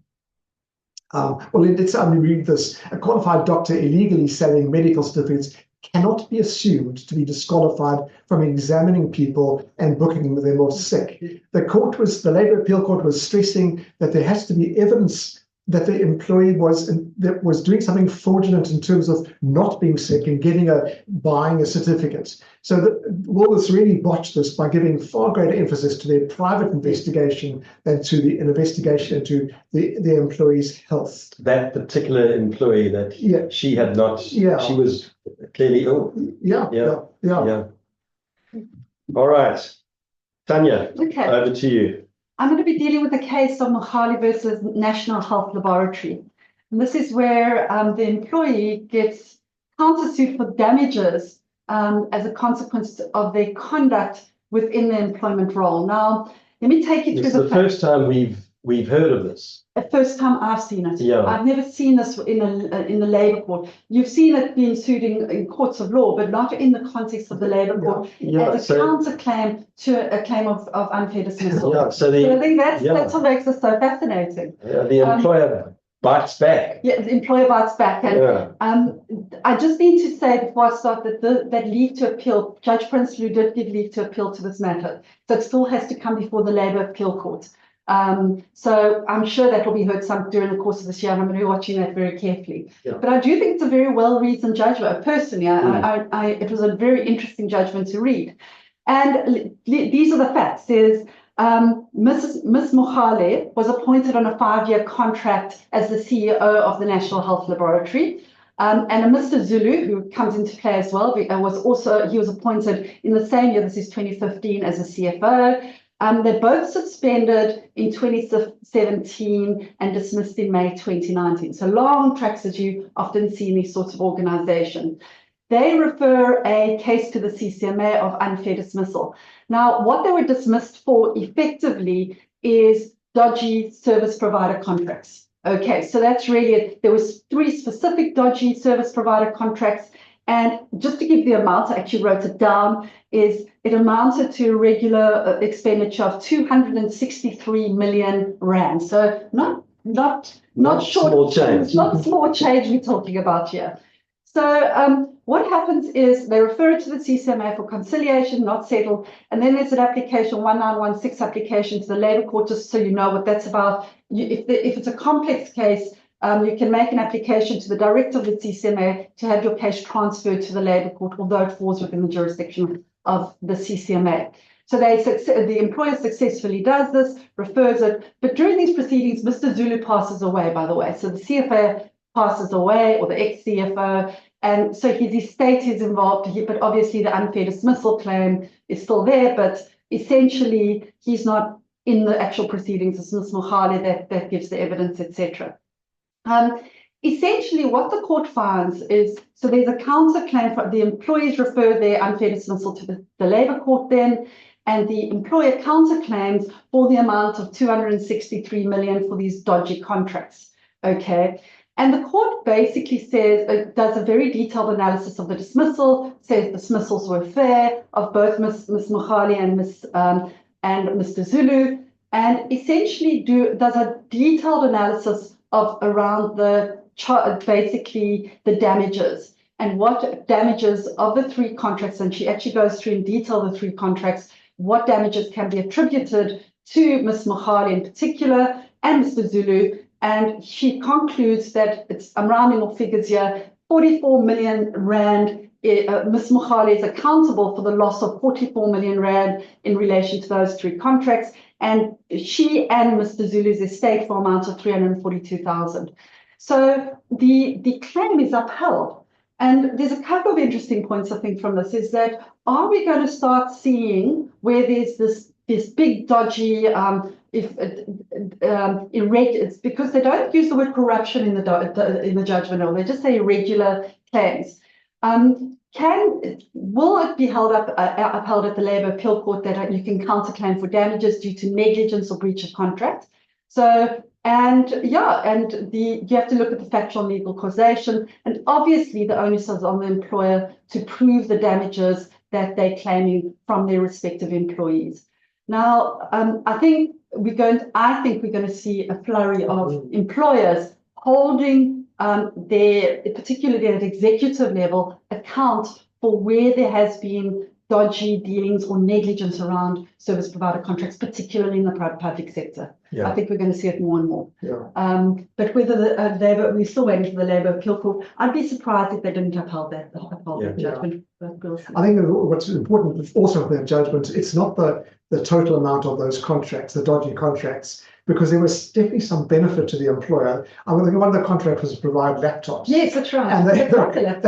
let me read this. A qualified doctor illegally selling medical certificates cannot be assumed to be disqualified from examining people and booking them off sick. The Labour Appeal Court was stressing that there has to be evidence that the employee was doing something fraudulent in terms of not being sick and buying a certificate. So Woolworths really botched this by giving far greater emphasis to their private investigation than to an investigation into the employee's health. That particular employee that she had not, she was clearly ill. Yeah. All right, Tanya, over to you. I'm going to be dealing with the case of Mohale versus National Health Laboratory. And this is where the employee gets countersued for damages as a consequence of their conduct within the employment role. Now, let me take you through the first time we've heard of this. The first time I've seen it. Yeah. I've never seen this in the Labour Court. You've seen it being sued in courts of law, but not in the context of the Labour Court as a counterclaim to a claim of unfair dismissal. Yeah, so I think that's what makes this so fascinating. The employer bites back. Yeah, the employer bites back. And I just need to say before I start that leave to appeal, Judge Prinsloo did give leave to appeal to this matter. So it still has to come before the Labour Appeal Court. So I'm sure that will be heard during the course of this year, and I'm going to be watching that very carefully. But I do think it's a very well-reasoned judgment. Personally, it was a very interesting judgment to read. And these are the facts. Miss Mohale was appointed on a 5-year contract as the CEO of the National Health Laboratory. And a Mr. Zulu, who comes into play as well, he was appointed in the same year, this is 2015, as a CFO. They're both suspended in 2017 and dismissed in May 2019. So long tracks as you often see in these sorts of organizations. They refer a case to the CCMA of unfair dismissal. Now, what they were dismissed for effectively is dodgy service provider contracts. Okay, so that's really it. There was 3 specific dodgy service provider contracts. And just to give the amount, I actually wrote it down, it amounted to a regular expenditure of 263 million rand. So not small change. Not small change we're talking about here. So what happens is they refer it to the CCMA for conciliation, not settled, and then there's an application, 1916 application to the Labour Court, just so you know what that's about. If it's a complex case, you can make an application to the director of the CCMA to have your case transferred to the Labour Court, although it falls within the jurisdiction of the CCMA. So the employer successfully does this, refers it, but during these proceedings, Mr. Zulu passes away, by the way. So the CFO passes away, or the ex-CFO, and so his estate is involved here, but obviously the unfair dismissal claim is still there, but essentially he's not in the actual proceedings. It's Ms. Mohale that gives the evidence, etc. Essentially, what the court finds is, so there's a counterclaim for the employees refer their unfair dismissal to the Labour Court then, and the employer counterclaims for the amount of 263 million for these dodgy contracts. Okay. And the court basically says, it does a very detailed analysis of the dismissal, says dismissals were fair of both Ms. Mogale and Mr. Zulu, and essentially does a detailed analysis of around basically the damages and what damages of the 3 contracts, and she actually goes through in detail the 3 contracts, what damages can be attributed to Ms. Mogale in particular and Mr. Zulu. And she concludes that I'm rounding off figures here, 44 million rand. Ms. Mogale is accountable for the loss of 44 million rand in relation to those 3 contracts. And she and Mr. Zulu's estate for amounts of 342,000. So the claim is upheld. And there's a couple of interesting points, I think, from this is that, are we going to start seeing where there's this big dodgy, it's because they don't use the word corruption in the judgment, or they just say irregular claims. Will it be upheld at the Labour Appeal Court that you can counterclaim for damages due to negligence or breach of contract? So, you have to look at the factual and legal causation, and obviously the onus is on the employer to prove the damages that they're claiming from their respective employees. Now, I think we're going to see a flurry of employers holding particularly at executive level, account for where there has been dodgy dealings or negligence around service provider contracts, particularly in the public sector. Yeah. I think we're going to see it more and more. Yeah. But whether we're still waiting for the Labour Appeal Court, I'd be surprised if they didn't uphold that judgment. But we'll see. I think what's important also for that judgment, it's not the total amount of those contracts, the dodgy contracts, because there was definitely some benefit to the employer. I mean, one of the contracts was to provide laptops. Yes, that's right. And they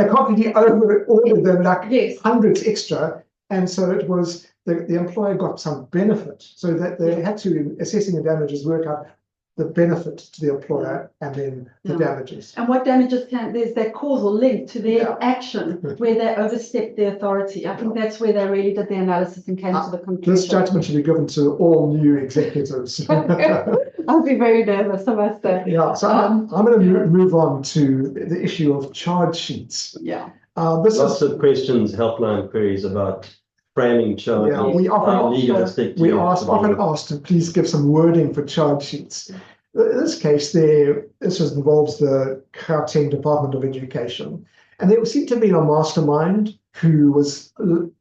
completely ordered them like yes. hundreds extra. And so it was the employer got some benefit, so that they had to, assessing the damages, work out the benefit to the employer and then the damages. And what damages there's that causal link to their action where they overstepped their authority. I think that's where they really did the analysis and came to the conclusion. This judgment should be given to all new executives. I'll be very nervous, I must say. Yeah, so I'm going to move on to the issue of charge sheets. Yeah. Lots of questions, helpline queries about framing charges. Yeah, we often asked to please give some wording for charge sheets. In this case, this involves the Gauteng Department of Education, and there seemed to be a mastermind who was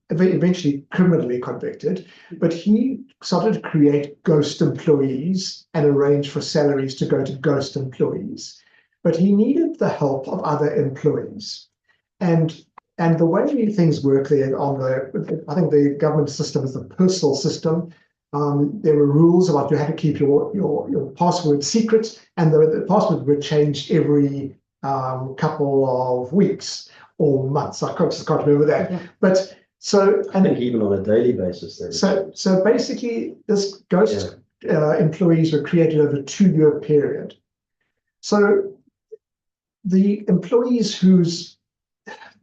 eventually criminally convicted, but he started to create ghost employees and arrange for salaries to go to ghost employees. But he needed the help of other employees. And the way things work there I think the government system is the personal system. There were rules about you had to keep your password secret, and the password would change every couple of weeks or months. I just can't remember that. Yeah. But so I think even on a daily basis. So basically, this ghost employees were created over a 2-year period. So the employees whose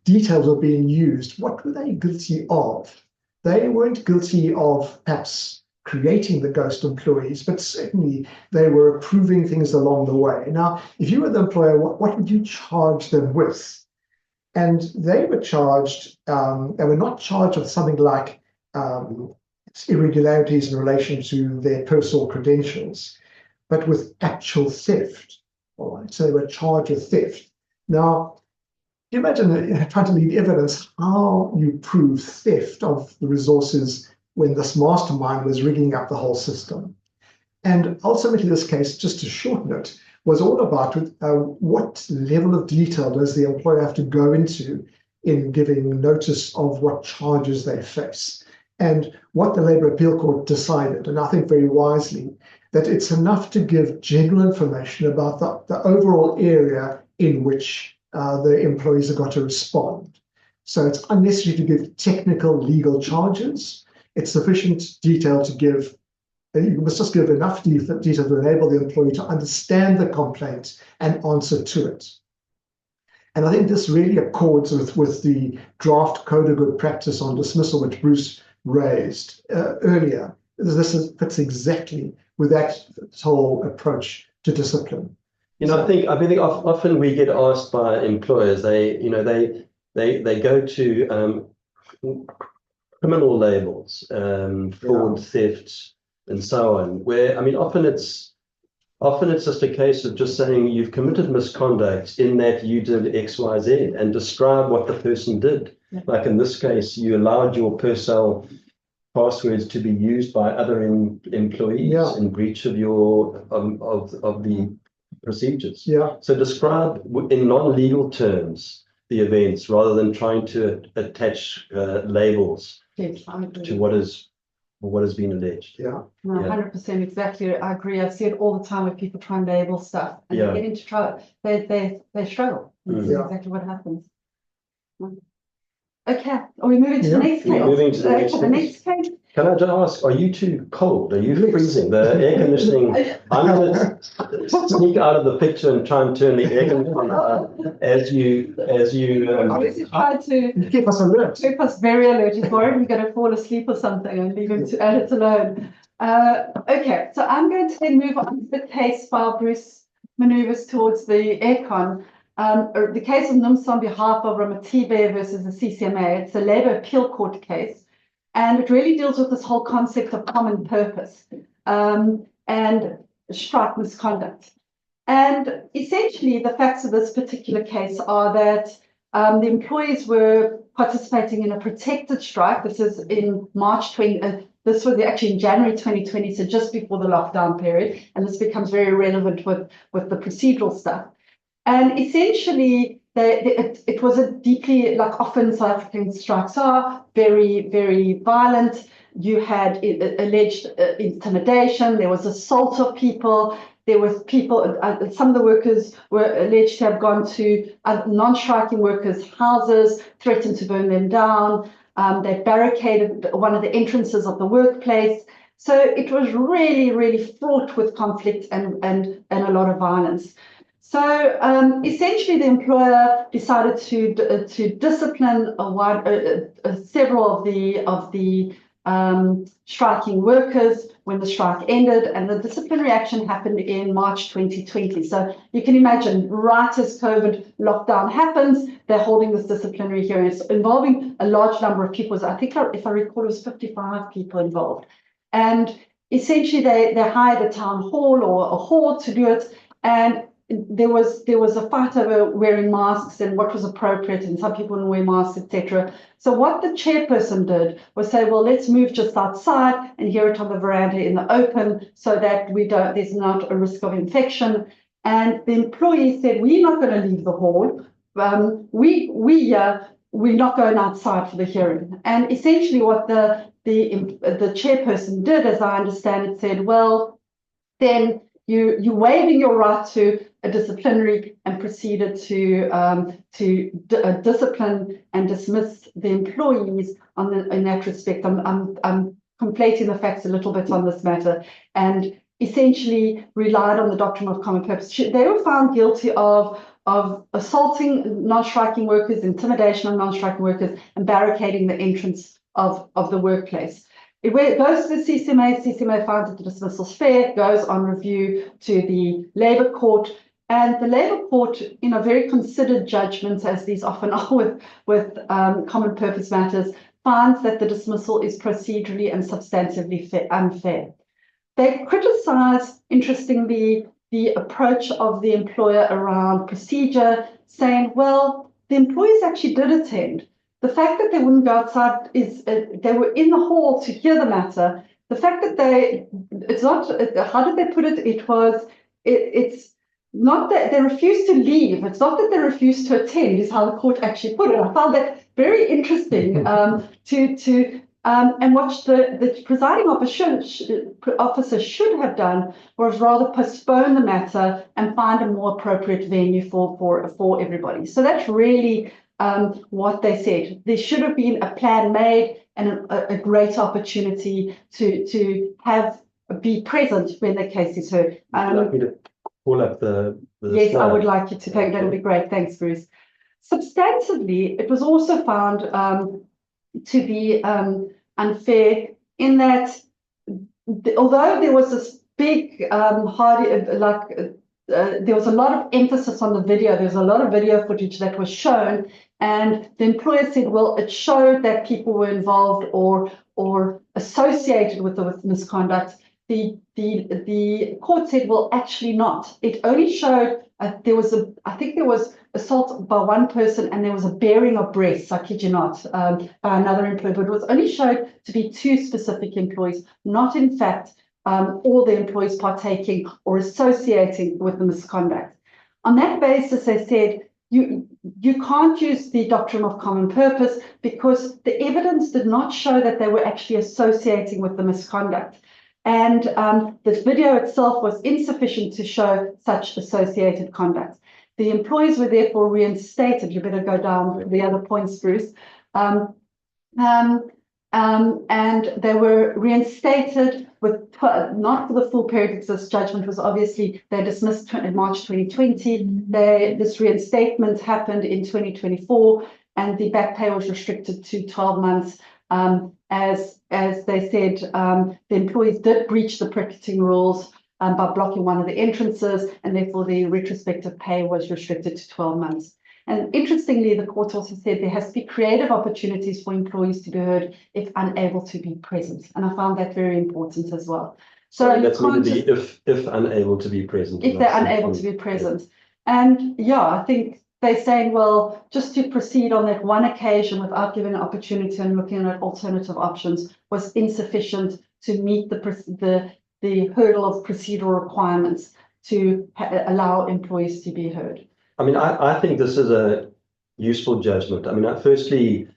details were being used, what were they guilty of? They weren't guilty of perhaps creating the ghost employees, but certainly they were approving things along the way. Now, if you were the employer, what would you charge them with? And they were charged, they were not charged with something like irregularities in relation to their personal credentials, but with actual theft. All right, so they were charged with theft. Now, you imagine trying to lead evidence how you prove theft of the resources when this mastermind was rigging up the whole system. And ultimately, this case, just to shorten it, was all about what level of detail does the employer have to go into in giving notice of what charges they face. And what the Labour Appeal Court decided, and I think very wisely, that it's enough to give general information about the overall area in which the employees have got to respond. So it's unnecessary to give technical legal charges. It's sufficient detail to give, you must just give enough detail to enable the employee to understand the complaint and answer to it. And I think this really accords with the draft Code of Good Practice on dismissal, which Bruce raised earlier. This fits exactly with that whole approach to discipline. I think often we get asked by employers, they go to criminal labels, fraud, theft, and so on. Where often it's just a case of just saying you've committed misconduct in that you did X, Y, Z, and describe what the person did. Yeah. Like in this case, you allowed your personal passwords to be used by other employees in breach of your of the procedures. Yeah. So describe in non-legal terms the events rather than trying to attach labels to what has been alleged. Yeah. No, 100% exactly. I agree. I see it all the time when people try and label stuff and they get into trouble. They struggle. This is exactly what happens. Okay, are we moving to the next case? We're moving to the next case. Can I just ask, are you too cold? Are you freezing? The air conditioning, I'm going to sneak out of the picture and try and turn the air conditioning on as you try to keep us alert. Keep us very alert. He's worried we're going to fall asleep or something and leave him to it alone. Okay, so I'm going to then move on to the case while Bruce maneuvers towards the aircon. The case of NUMSA on behalf of Ramatibe versus the CCMA. It's a Labour Appeal Court case. And it really deals with this whole concept of common purpose and strike misconduct. And essentially, the facts of this particular case are that the employees were participating in a protected strike. This is in this was actually in January 2020, so just before the lockdown period. And this becomes very relevant with the procedural stuff. And essentially, it was a deeply, like often South African strikes are, very, very violent. You had alleged intimidation. There was assault of people. There was people, some of the workers were alleged to have gone to non-striking workers' houses, threatened to burn them down. They barricaded one of the entrances of the workplace. So it was really, really fraught with conflict and a lot of violence. So essentially, the employer decided to discipline several of the striking workers when the strike ended, and the disciplinary action happened in March 2020. So you can imagine, right as COVID lockdown happens, they're holding this disciplinary hearing. It's involving a large number of people. I think, if I recall, it was 55 people involved, and essentially they hired a town hall or a hall to do it, and there was a fight over wearing masks and what was appropriate, and some people didn't wear masks, etc. So what the chairperson did was say, well, let's move just outside and hear it on the veranda in the open, so that there's not a risk of infection. And the employee said, we're not going to leave the hall. We're not going outside for the hearing. And essentially, what the chairperson did, as I understand it, said, well, then you're waiving your right to a disciplinary, and proceeded to discipline and dismiss the employees in that respect. I'm conflating the facts a little bit on this matter, and essentially relied on the doctrine of common purpose. They were found guilty of assaulting non-striking workers, intimidation of non-striking workers, and barricading the entrance of the workplace. It goes to the CCMA. CCMA finds that the dismissal is fair. It goes on review to the Labour Court. And the Labour Court, in a very considered judgment, as these often are with common purpose matters, finds that the dismissal is procedurally and substantively unfair. They criticise, interestingly, the approach of the employer around procedure, saying, well, the employees actually did attend. The fact that they wouldn't go outside is they were in the hall to hear the matter. The fact that it's not, how did they put it? It's not that they refused to leave. It's not that they refused to attend, is how the court actually put it. I found that very interesting and what the presiding officer should have done was rather postpone the matter and find a more appropriate venue for everybody. So that's really what they said. There should have been a plan made and a great opportunity to be present when the case is heard. Pull up the yes, slide. I would like you to. That would be great. Thanks, Bruce. Substantively, it was also found to be unfair in that although there was this big there was a lot of emphasis on the video. There's a lot of video footage that was shown, and the employer said, well, it showed that people were involved or associated with the misconduct. The court said, well, actually not. It only showed I think there was assault by one person and there was a baring of breasts, I kid you not, by another employee, but it was only showed to be 2 specific employees, not in fact all the employees partaking or associating with the misconduct. On that basis, they said, you can't use the doctrine of common purpose because the evidence did not show that they were actually associating with the misconduct. And this video itself was insufficient to show such associated conduct. The employees were therefore reinstated. You better go down the other points, Bruce. And they were reinstated with not for the full period because this judgment was obviously they dismissed in March 2020. This reinstatement happened in 2024, and the back pay was restricted to 12 months. As they said, the employees did breach the picketing rules by blocking one of the entrances, and therefore the retrospective pay was restricted to 12 months. And interestingly, the court also said there has to be creative opportunities for employees to be heard if unable to be present. And I found that very important as well. So that's meant to be if unable to be present. If they're unable to be present. And yeah, I think they're saying, well, just to proceed on that one occasion without giving an opportunity and looking at alternative options was insufficient to meet the hurdle of procedural requirements to allow employees to be heard. I mean, I think this is a useful judgment. I mean, firstly,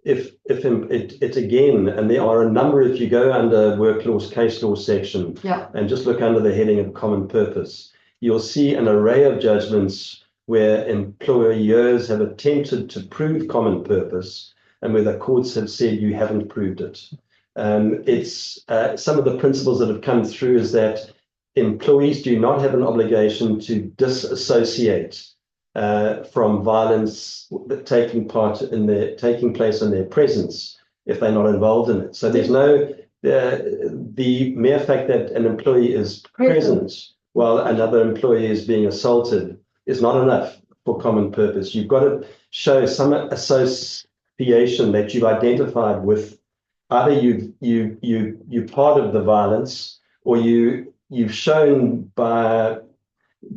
if it's again, and there are a number, if you go under work laws, case law section, and just look under the heading of common purpose, you'll see an array of judgments where employers have attempted to prove common purpose and where the courts have said you haven't proved it. It's some of the principles that have come through is that employees do not have an obligation to disassociate from violence taking place in their presence if they're not involved in it. So there's no the mere fact that an employee is present while another employee is being assaulted is not enough for common purpose. You've got to show some association that you've identified with either you're part of the violence or you've shown by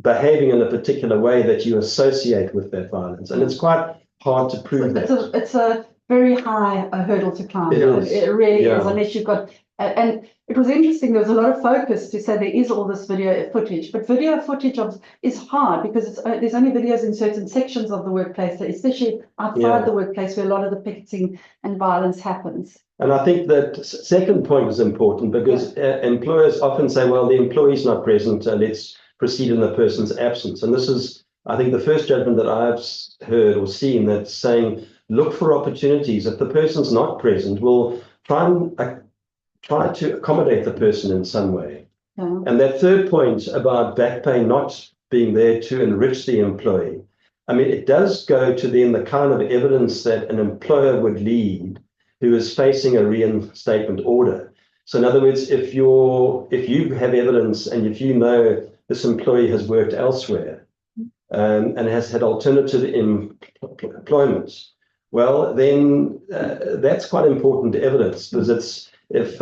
behaving in a particular way that you associate with that violence. And it's quite hard to prove that. It's a very high hurdle to climb. It is. It really is, unless you've got, and it was interesting, there was a lot of focus to say there is all this video footage, but video footage is hard because there's only videos in certain sections of the workplace, especially outside the workplace where a lot of the picketing and violence happens. And I think that second point is important because employers often say, well, the employee's not present, let's proceed in the person's absence. And this is, I think, the first judgment that I've heard or seen that's saying, look for opportunities. If the person's not present, we'll try to accommodate the person in some way. Yeah. And that third point about back pay not being there to enrich the employee, I mean, it does go to then the kind of evidence that an employer would lead who is facing a reinstatement order. So in other words, if you have evidence and if you know this employee has worked elsewhere and has had alternative employment, well, then that's quite important evidence because if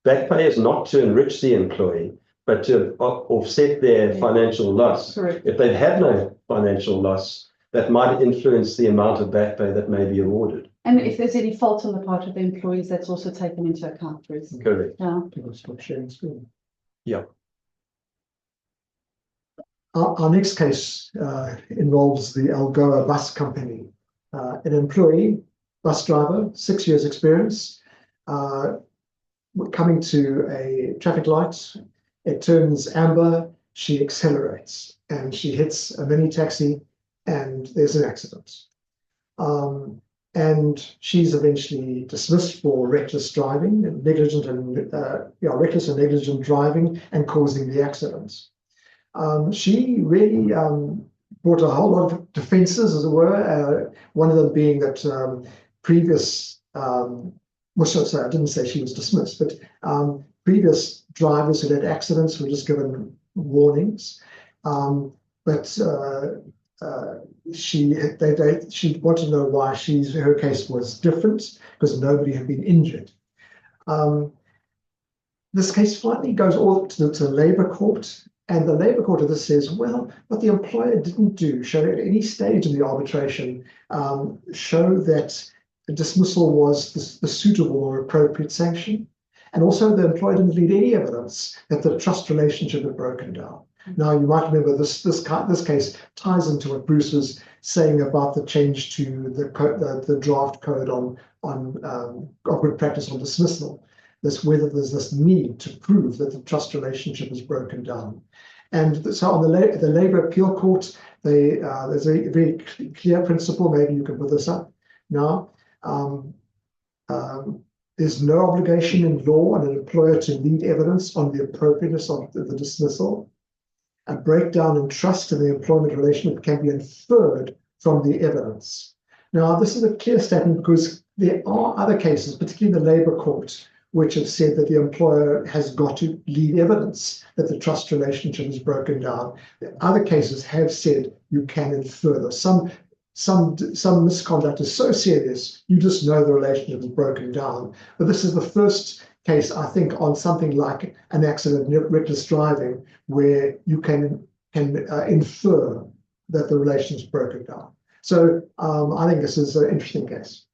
back pay is not to enrich the employee, but to offset their financial loss. Correct. If they've had no financial loss, that might influence the amount of back pay that may be awarded. And if there's any fault on the part of the employees, that's also taken into account, Bruce. Correct. Yeah. People stop sharing screen. Yeah. Our next case involves the Algoa Bus Company. An employee, bus driver, 6 years experience, coming to a traffic light. It turns amber, she accelerates and she hits a mini taxi and there's an accident. And she's eventually dismissed for reckless driving, reckless and negligent driving and causing the accident. She really brought a whole lot of defences, as it were. One of them being that previous, sorry, I didn't say she was dismissed, but previous drivers who had accidents were just given warnings. But she wanted to know why her case was different, because nobody had been injured. This case finally goes all to the Labour Court, and the Labour Court of this says, well, what the employer didn't do, show at any stage in the arbitration, show that dismissal was the suitable or appropriate sanction. And also the employer didn't lead any evidence that the trust relationship had broken down. Now, you might remember this case ties into what Bruce was saying about the change to the draft code on good practice on dismissal. Whether there's this need to prove that the trust relationship is broken down. And so on the Labour Appeal Court, there's a very clear principle. Maybe you can put this up now. There's no obligation in law on an employer to lead evidence on the appropriateness of the dismissal. A breakdown in trust in the employment relationship can be inferred from the evidence. Now, this is a clear statement because there are other cases, particularly the Labour Court, which have said that the employer has got to lead evidence that the trust relationship is broken down. The other cases have said you can infer this. Some misconduct is so serious, you just know the relationship is broken down. But this is the first case, I think, on something like an accident, reckless driving, where you can infer that the relationship is broken down. So I think this is an interesting case.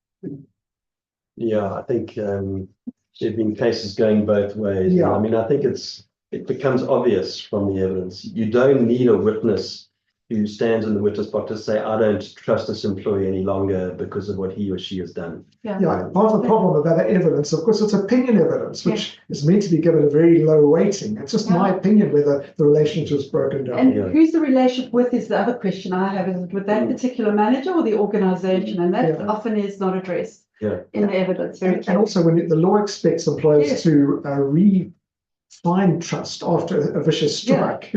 Yeah, I think there have been cases going both ways. Yeah. I mean, I think it becomes obvious from the evidence. You don't need a witness who stands in the witness box to say, I don't trust this employee any longer because of what he or she has done. Yeah, part of the problem with that evidence, of course, it's opinion evidence, which is meant to be given a very low weighting. It's just my opinion whether the relationship is broken down. And who's the relationship with is the other question I have. Is it with that particular manager or the organisation? And that often is not addressed in the evidence. And also when the law expects employers to refine trust after a vicious strike.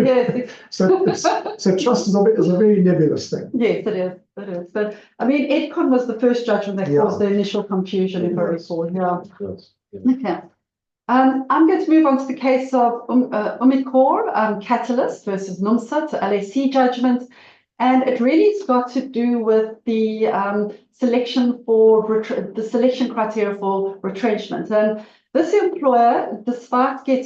So trust is a very nebulous thing. Yes, it is. It is. But I mean, Edcon was the first judgment that caused the initial confusion, if I recall. Okay. I'm going to move on to the case of Umicore Catalyst versus NUMSA, to LSC judgment. And it really has got to do with the selection criteria for retrenchment. And this employer, despite they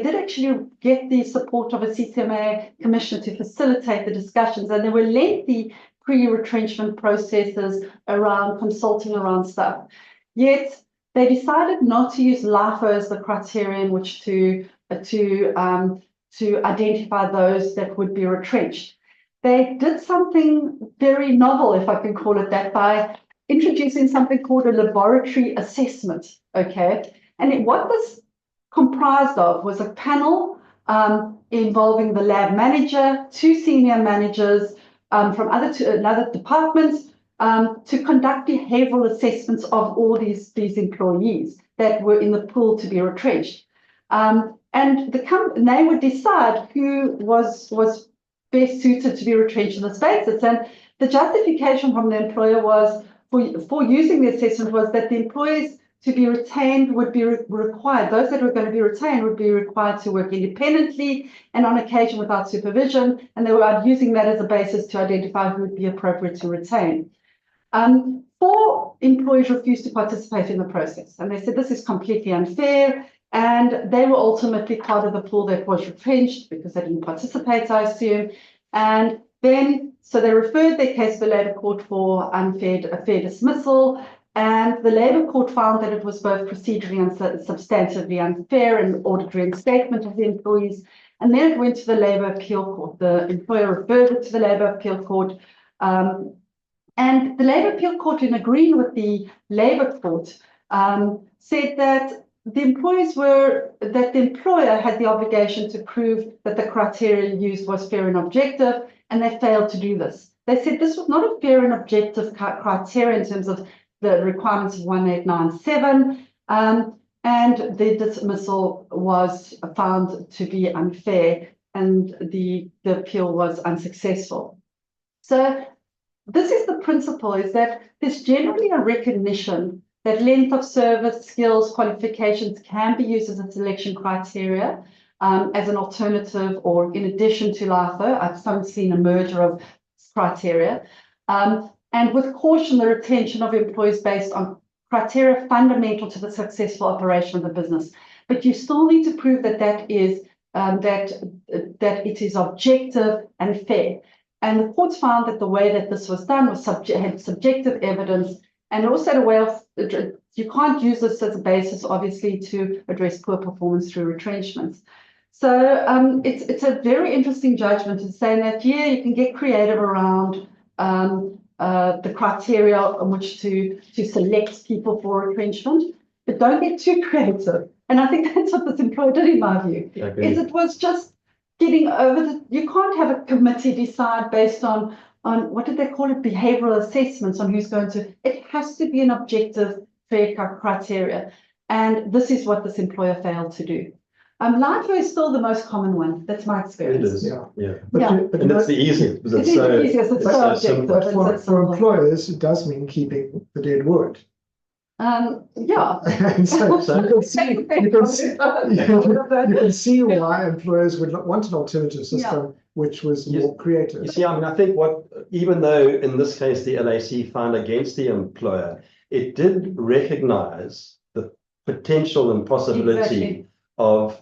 did actually get the support of a CCMA commissioner to facilitate the discussions, and there were lengthy pre-retrenchment processes around consulting around stuff. Yet they decided not to use LIFO as the criterion which to identify those that would be retrenched. They did something very novel, if I can call it that, by introducing something called a laboratory assessment. Okay, and what this comprised of was a panel involving the lab manager, 2 senior managers from other departments to conduct behavioural assessments of all these employees that were in the pool to be retrenched. And they would decide who was best suited to be retrenched on this basis. And the justification from the employer was for using the assessment was that the employees to be retained would be required. Those that were going to be retained would be required to work independently and on occasion without supervision. And they were using that as a basis to identify who would be appropriate to retain. 4 employees refused to participate in the process. And they said this is completely unfair. And they were ultimately part of the pool that was retrenched because they didn't participate, I assume. And then, so they referred their case to the Labour Court for a fair dismissal. And the Labour Court found that it was both procedurally and substantively unfair and ordered reinstatement of the employees. And then it went to the Labour Appeal Court. The employer referred it to the Labour Appeal Court. And the Labour Appeal Court, in agreeing with the Labour Court, said that the employer had the obligation to prove that the criteria used was fair and objective, and they failed to do this. They said this was not a fair and objective criteria in terms of the requirements of 1897, and the dismissal was found to be unfair, and the appeal was unsuccessful. So this is the principle, is that there's generally a recognition that length of service, skills, qualifications can be used as a selection criteria. as an alternative or in addition to LIFO. I've sometimes seen a merger of criteria. And with caution, the retention of employees based on criteria fundamental to the successful operation of the business. But you still need to prove that that it is objective and fair. And the courts found that the way that this was done was had subjective evidence, and also the way of you can't use this as a basis, obviously, to address poor performance through retrenchments. So it's a very interesting judgment in saying that, yeah, you can get creative around the criteria on which to select people for retrenchment, but don't get too creative. And I think that's what this employer did, in my view, is it was just getting over you can't have a committee decide based on what did they call it, behavioral assessments on who's going to, it has to be an objective, fair criteria. And this is what this employer failed to do. LIFO is still the most common one. That's my experience. It is, yeah. But And it's the easiest, because it's It is so, the easiest, it's so objective. But It's for simple. employers, it does mean keeping the dead wood. Yeah. And so you can see why employers would want an alternative system which was more creative. You see, I mean, I think even though in this case the LAC found against the employer, it did recognize the potential and possibility of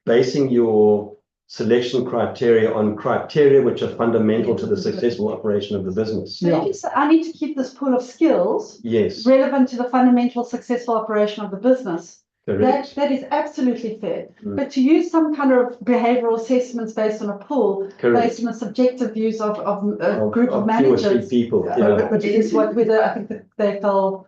basing your selection criteria on criteria which are fundamental to the successful operation of the business. So if you say, I need to keep this pool of skills relevant to the fundamental successful operation of the business. Correct. That is absolutely fair. But to use some kind of behavioral assessments based on a pool, based on the subjective views of a group of managers, 2 or 3 people. But is whether I think that they filed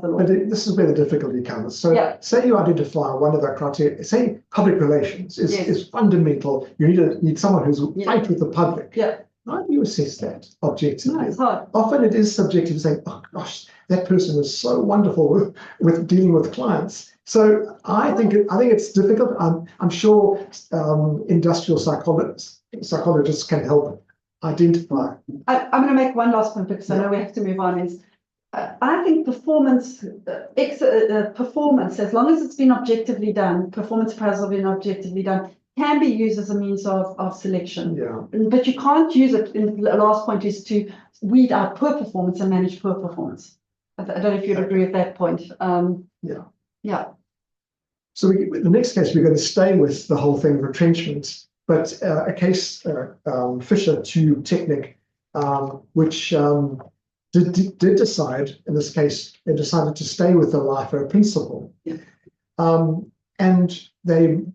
the law. But this is where the difficulty comes. So say you identify one of the criteria, say public relations is fundamental. You need someone who's right with the public. How do you assess that objectively? No, it's hard. Often it is subjective, saying, oh gosh, that person is so wonderful with dealing with clients. So I think it's difficult. I'm sure industrial psychologists can help identify. I'm going to make one last point because I know we have to move on. I think performance, as long as it's been objectively done, performance appraisal been objectively done, can be used as a means of selection. But you can't use it. In the last point is to weed out poor performance and manage poor performance. I don't know if you'd agree with that point. So the next case, we're going to stay with the whole thing of retrenchment, but a case, Fisher Tube Technic, which did decide, in this case, they decided to stay with the LIFO principle. And the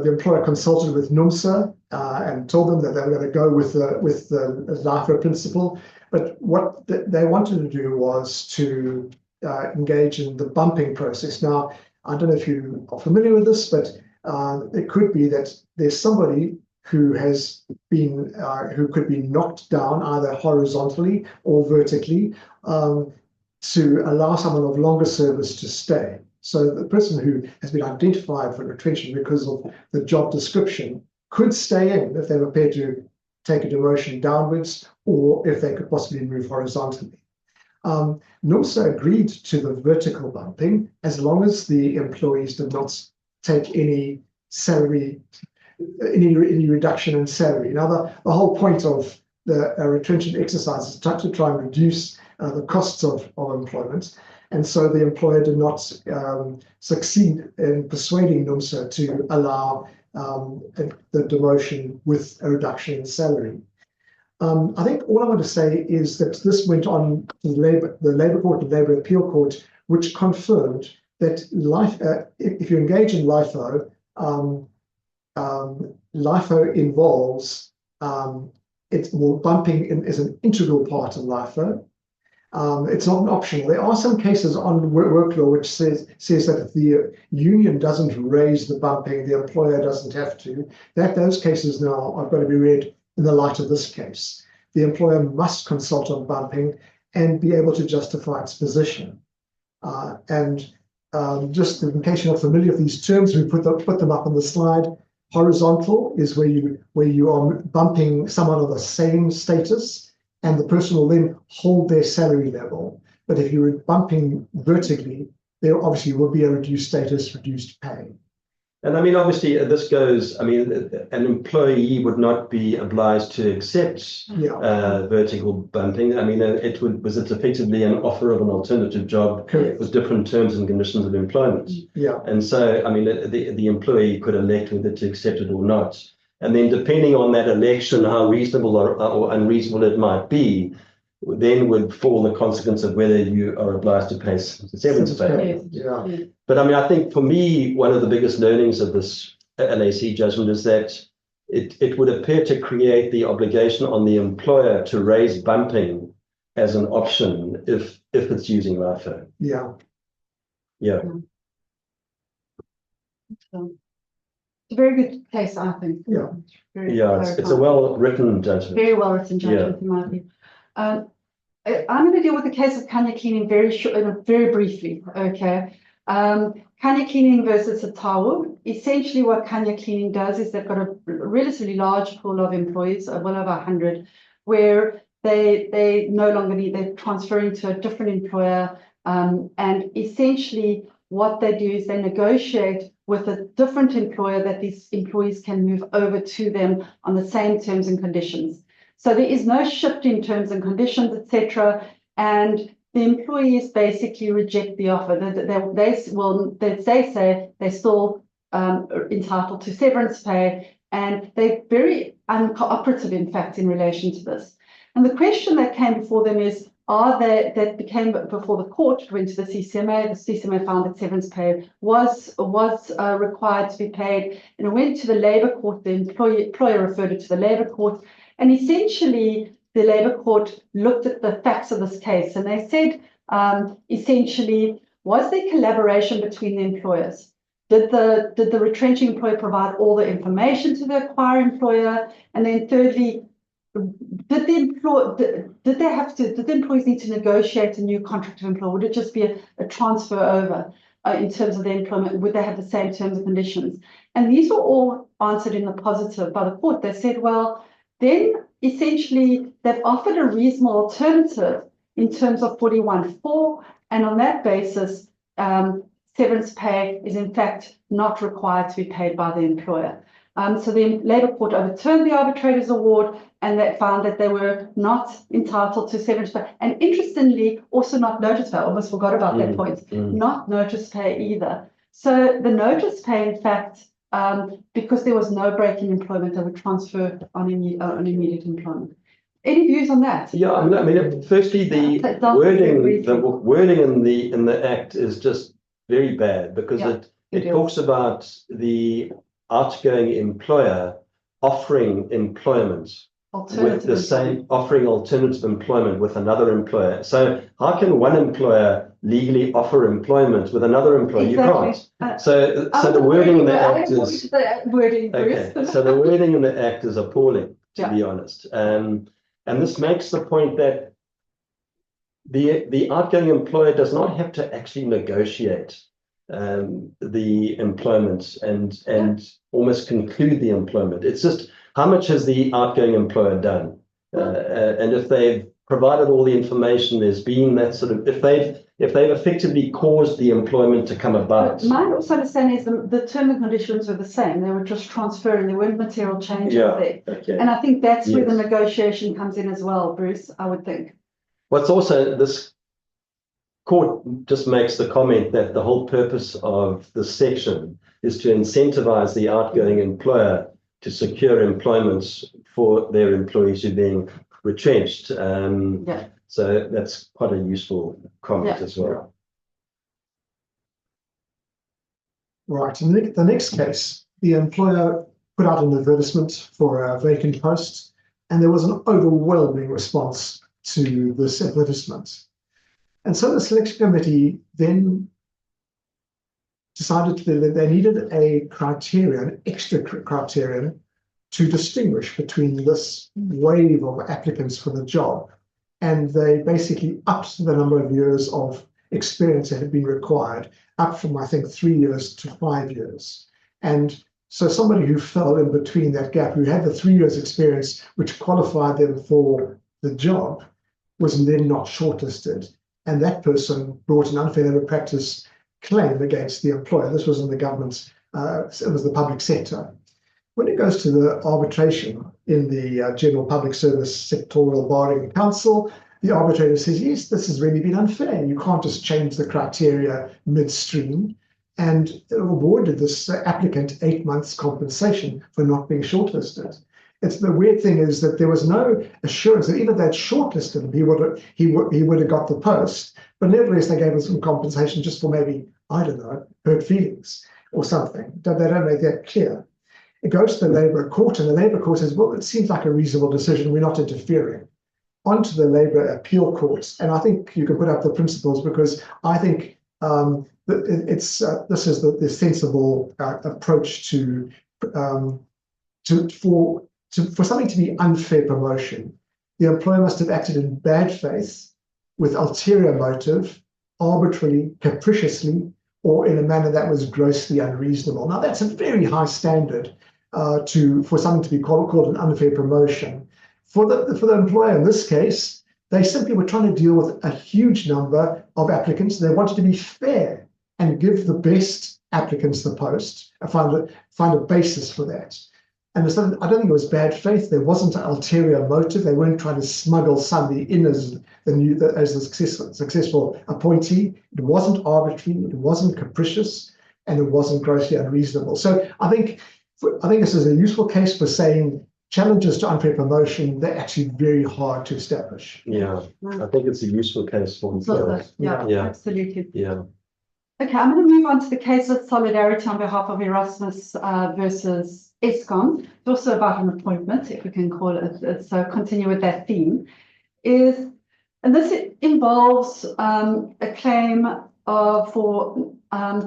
employer consulted with NUMSA and told them that they were going to go with the LIFO principle. But what they wanted to do was to engage in the bumping process. Now, I don't know if you are familiar with this, but it could be that there's somebody who has been who could be knocked down either horizontally or vertically to allow someone of longer service to stay. So the person who has been identified for retrenchment because of the job description could stay in if they were prepared to take a demotion downwards, or if they could possibly move horizontally. NUMSA agreed to the vertical bumping as long as the employees did not take any salary, any reduction in salary. Now, the whole point of the retrenchment exercise is to try and reduce the costs of employment. And so the employer did not succeed in persuading NUMSA to allow the demotion with a reduction in salary. I think all I want to say is that this went on to the Labour Court and Labour Appeal Court, which confirmed that if you engage in LIFO, LIFO involves bumping is an integral part of LIFO. It's not an optional. There are some cases on work law which says that if the union doesn't raise the bumping, the employer doesn't have to. Those cases now are going to be read in the light of this case. The employer must consult on bumping and be able to justify its position. Just in case you're not familiar with these terms, we put them up on the slide. Horizontal is where you are bumping someone of the same status, and the person will then hold their salary level. But if you're bumping vertically, there obviously will be a reduced status, reduced pay. And I mean, obviously, this goes, I mean, an employee would not be obliged to accept Yeah, vertical bumping. I mean, was it effectively an offer of an alternative job correct. with different terms and conditions of employment? Yeah, And so, I mean, the employee could elect whether to accept it or not. And then depending on that election, how reasonable or unreasonable it might be, then would fall the consequence of whether you are obliged to pay severance pay. yeah, But I mean, I think for me, one of the biggest learnings of this LAC judgment is that it would appear to create the obligation on the employer to raise bumping as an option if it's using LIFO. yeah. Yeah. So, it's a very good case, I think. Yeah. Very Yeah, it's a clarifying. well-written judgment. Very well written judgment, in my view. I'm going to deal with the case of Kanya Cleaning very briefly. Okay. Kanya Cleaning versus Atawu. Essentially, what Kanya Cleaning does is they've got a relatively large pool of employees, well over 100, where they no longer need, they're transferring to a different employer. And essentially, what they do is they negotiate with a different employer that these employees can move over to them on the same terms and conditions. So there is no shift in terms and conditions, etc. And the employees basically reject the offer. They say they're still entitled to severance pay, and they're very uncooperative, in fact, in relation to this. And the question that came before them is, that became before the court, went to the CCMA. The CCMA found that severance pay was required to be paid, and it went to the Labour Court. The employer referred it to the Labour Court, and essentially the Labour Court looked at the facts of this case, and they said, essentially, was there collaboration between the employers? Did the retrenching employer provide all the information to the acquiring employer? And then thirdly, did the employees need to negotiate a new contract of employment? Would it just be a transfer over in terms of the employment? Would they have the same terms and conditions? And these were all answered in the positive by the court. They said, well, then essentially they've offered a reasonable alternative in terms of 41(4), and on that basis, severance pay is in fact not required to be paid by the employer. So the Labour Court overturned the arbitrator's award, and that found that they were not entitled to severance pay. And interestingly, also not notice pay. I almost forgot about that point. Not notice pay either. So the notice pay, in fact, because there was no break in employment, they would transfer on immediate employment. Any views on that? Yeah, I mean, firstly, the wording in the Act is just very bad, because it talks about the outgoing employer offering employment with the same, offering alternative employment with another employer. So how can one employer legally offer employment with another employer? Exactly. You can't. So the wording in the Act is okay. So the wording in the Act is appalling, to be honest. And this makes the point that the outgoing employer does not have to actually negotiate the employment and almost conclude the employment. It's just, how much has the outgoing employer done? And if they've provided all the information, there's been that sort of, if they've effectively caused the employment to come about. My also understanding is the terms and conditions were the same. They were just transferring. There weren't material changes there. Okay. And I think that's where the negotiation comes in as well, Bruce, I would think. What's also, this court just makes the comment that the whole purpose of this section is to incentivize the outgoing employer to secure employment for their employees who are being retrenched. So that's quite a useful comment as well. Right. In the next case, the employer put out an advertisement for a vacant post, and there was an overwhelming response to this advertisement. And so the selection committee then decided that they needed a criterion, an extra criterion, to distinguish between this wave of applicants for the job. And they basically upped the number of years of experience that had been required, up from, I think, 3 years to 5 years. And so somebody who fell in between that gap, who had the 3 years experience, which qualified them for the job, was then not shortlisted. And that person brought an unfair labor practice claim against the employer. This was in the government's it was the public sector. When it goes to the arbitration in the General Public Service Sectorial Bargaining Council, the arbitrator says, yes, this has really been unfair. You can't just change the criteria midstream, and awarded this applicant 8 months compensation for not being shortlisted. It's the weird thing is that there was no assurance that even if they'd shortlisted him, he would have got the post. But nevertheless, they gave him some compensation just for maybe, I don't know, hurt feelings or something. They don't make that clear. It goes to the Labour Court, and the Labour Court says, well, it seems like a reasonable decision. We're not interfering. Onto the Labour Appeal Courts, and I think you can put up the principles, because I think this is the sensible approach for something to be unfair promotion. The employer must have acted in bad faith, with ulterior motive, arbitrarily, capriciously, or in a manner that was grossly unreasonable. Now, that's a very high standard for something to be called an unfair promotion. For the employer in this case, they simply were trying to deal with a huge number of applicants. They wanted to be fair and give the best applicants the post and find a basis for that. And so I don't think it was bad faith. There wasn't an ulterior motive. They weren't trying to smuggle somebody in as the successful appointee. It wasn't arbitrary. It wasn't capricious, and it wasn't grossly unreasonable. So I think this is a useful case for saying challenges to unfair promotion, they're actually very hard to establish. Yeah, I think it's a useful case for employers. Yeah, Yeah. absolutely. Yeah. Okay, I'm going to move on to the case of Solidarity on behalf of Erasmus versus Eskom. It's also about an appointment, if we can call it. So continue with that theme. And this involves a claim for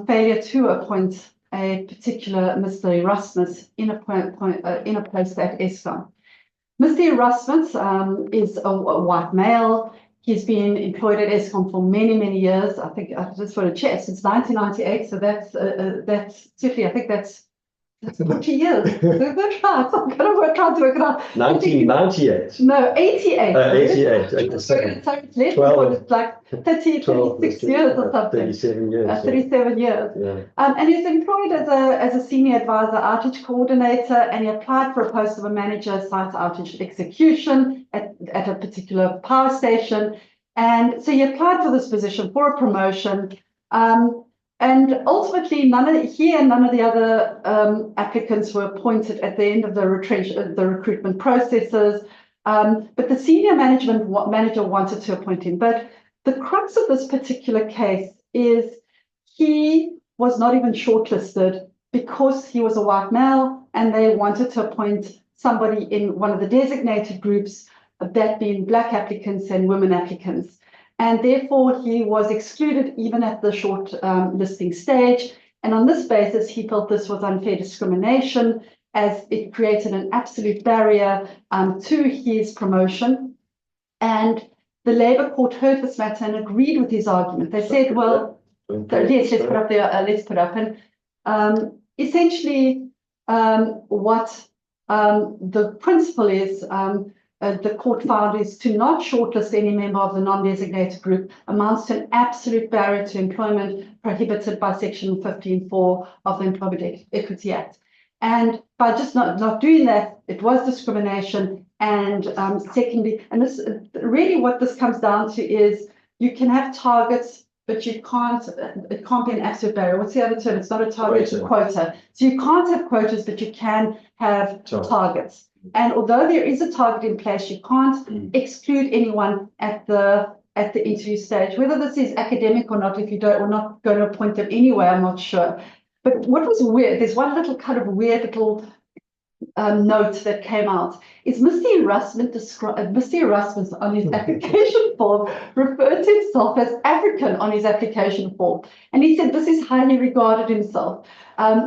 failure to appoint a particular Mr. Erasmus in a post at Eskom. Mr. Erasmus is a white male. He's been employed at Eskom for many, many years. I think I just want to check, since 1998. So that's certainly, I think that's 40 years. That's right. I'm going to try to work it out. 1998. No, 88. 88. So it's like 30, 26 years or something. 37 years. 37 years. Yeah. And he's employed as a senior advisor outage coordinator, and he applied for a post of a manager site outage execution at a particular power station. And so he applied for this position for a promotion. And ultimately, none of the other applicants were appointed at the end of the recruitment processes. But the senior manager wanted to appoint him. But the crux of this particular case is he was not even shortlisted because he was a white male, and they wanted to appoint somebody in one of the designated groups, that being Black applicants and women applicants. And therefore, he was excluded even at the short listing stage. And on this basis, he felt this was unfair discrimination, as it created an absolute barrier to his promotion. And the Labour Court heard this matter and agreed with his argument. They said, well, yes, let's put up there, let's put up. And essentially, what the principle is, the court found, is to not shortlist any member of the non-designated group amounts to an absolute barrier to employment prohibited by Section 15(4) of the Employment Equity Act. And by just not doing that, it was discrimination. And secondly, and this really what this comes down to is you can have targets, but it can't be an absolute barrier. What's the other term? It's not a target, it's a quota. So you can't have quotas, but you can have targets. And although there is a target in place, you can't exclude anyone at the interview stage. Whether this is academic or not, if you don't, we're not going to appoint them anyway, I'm not sure. But what was weird, there's one little kind of weird little note that came out, is Mr. Erasmus on his application form referred to himself as African on his application form. And he said this is how he regarded himself.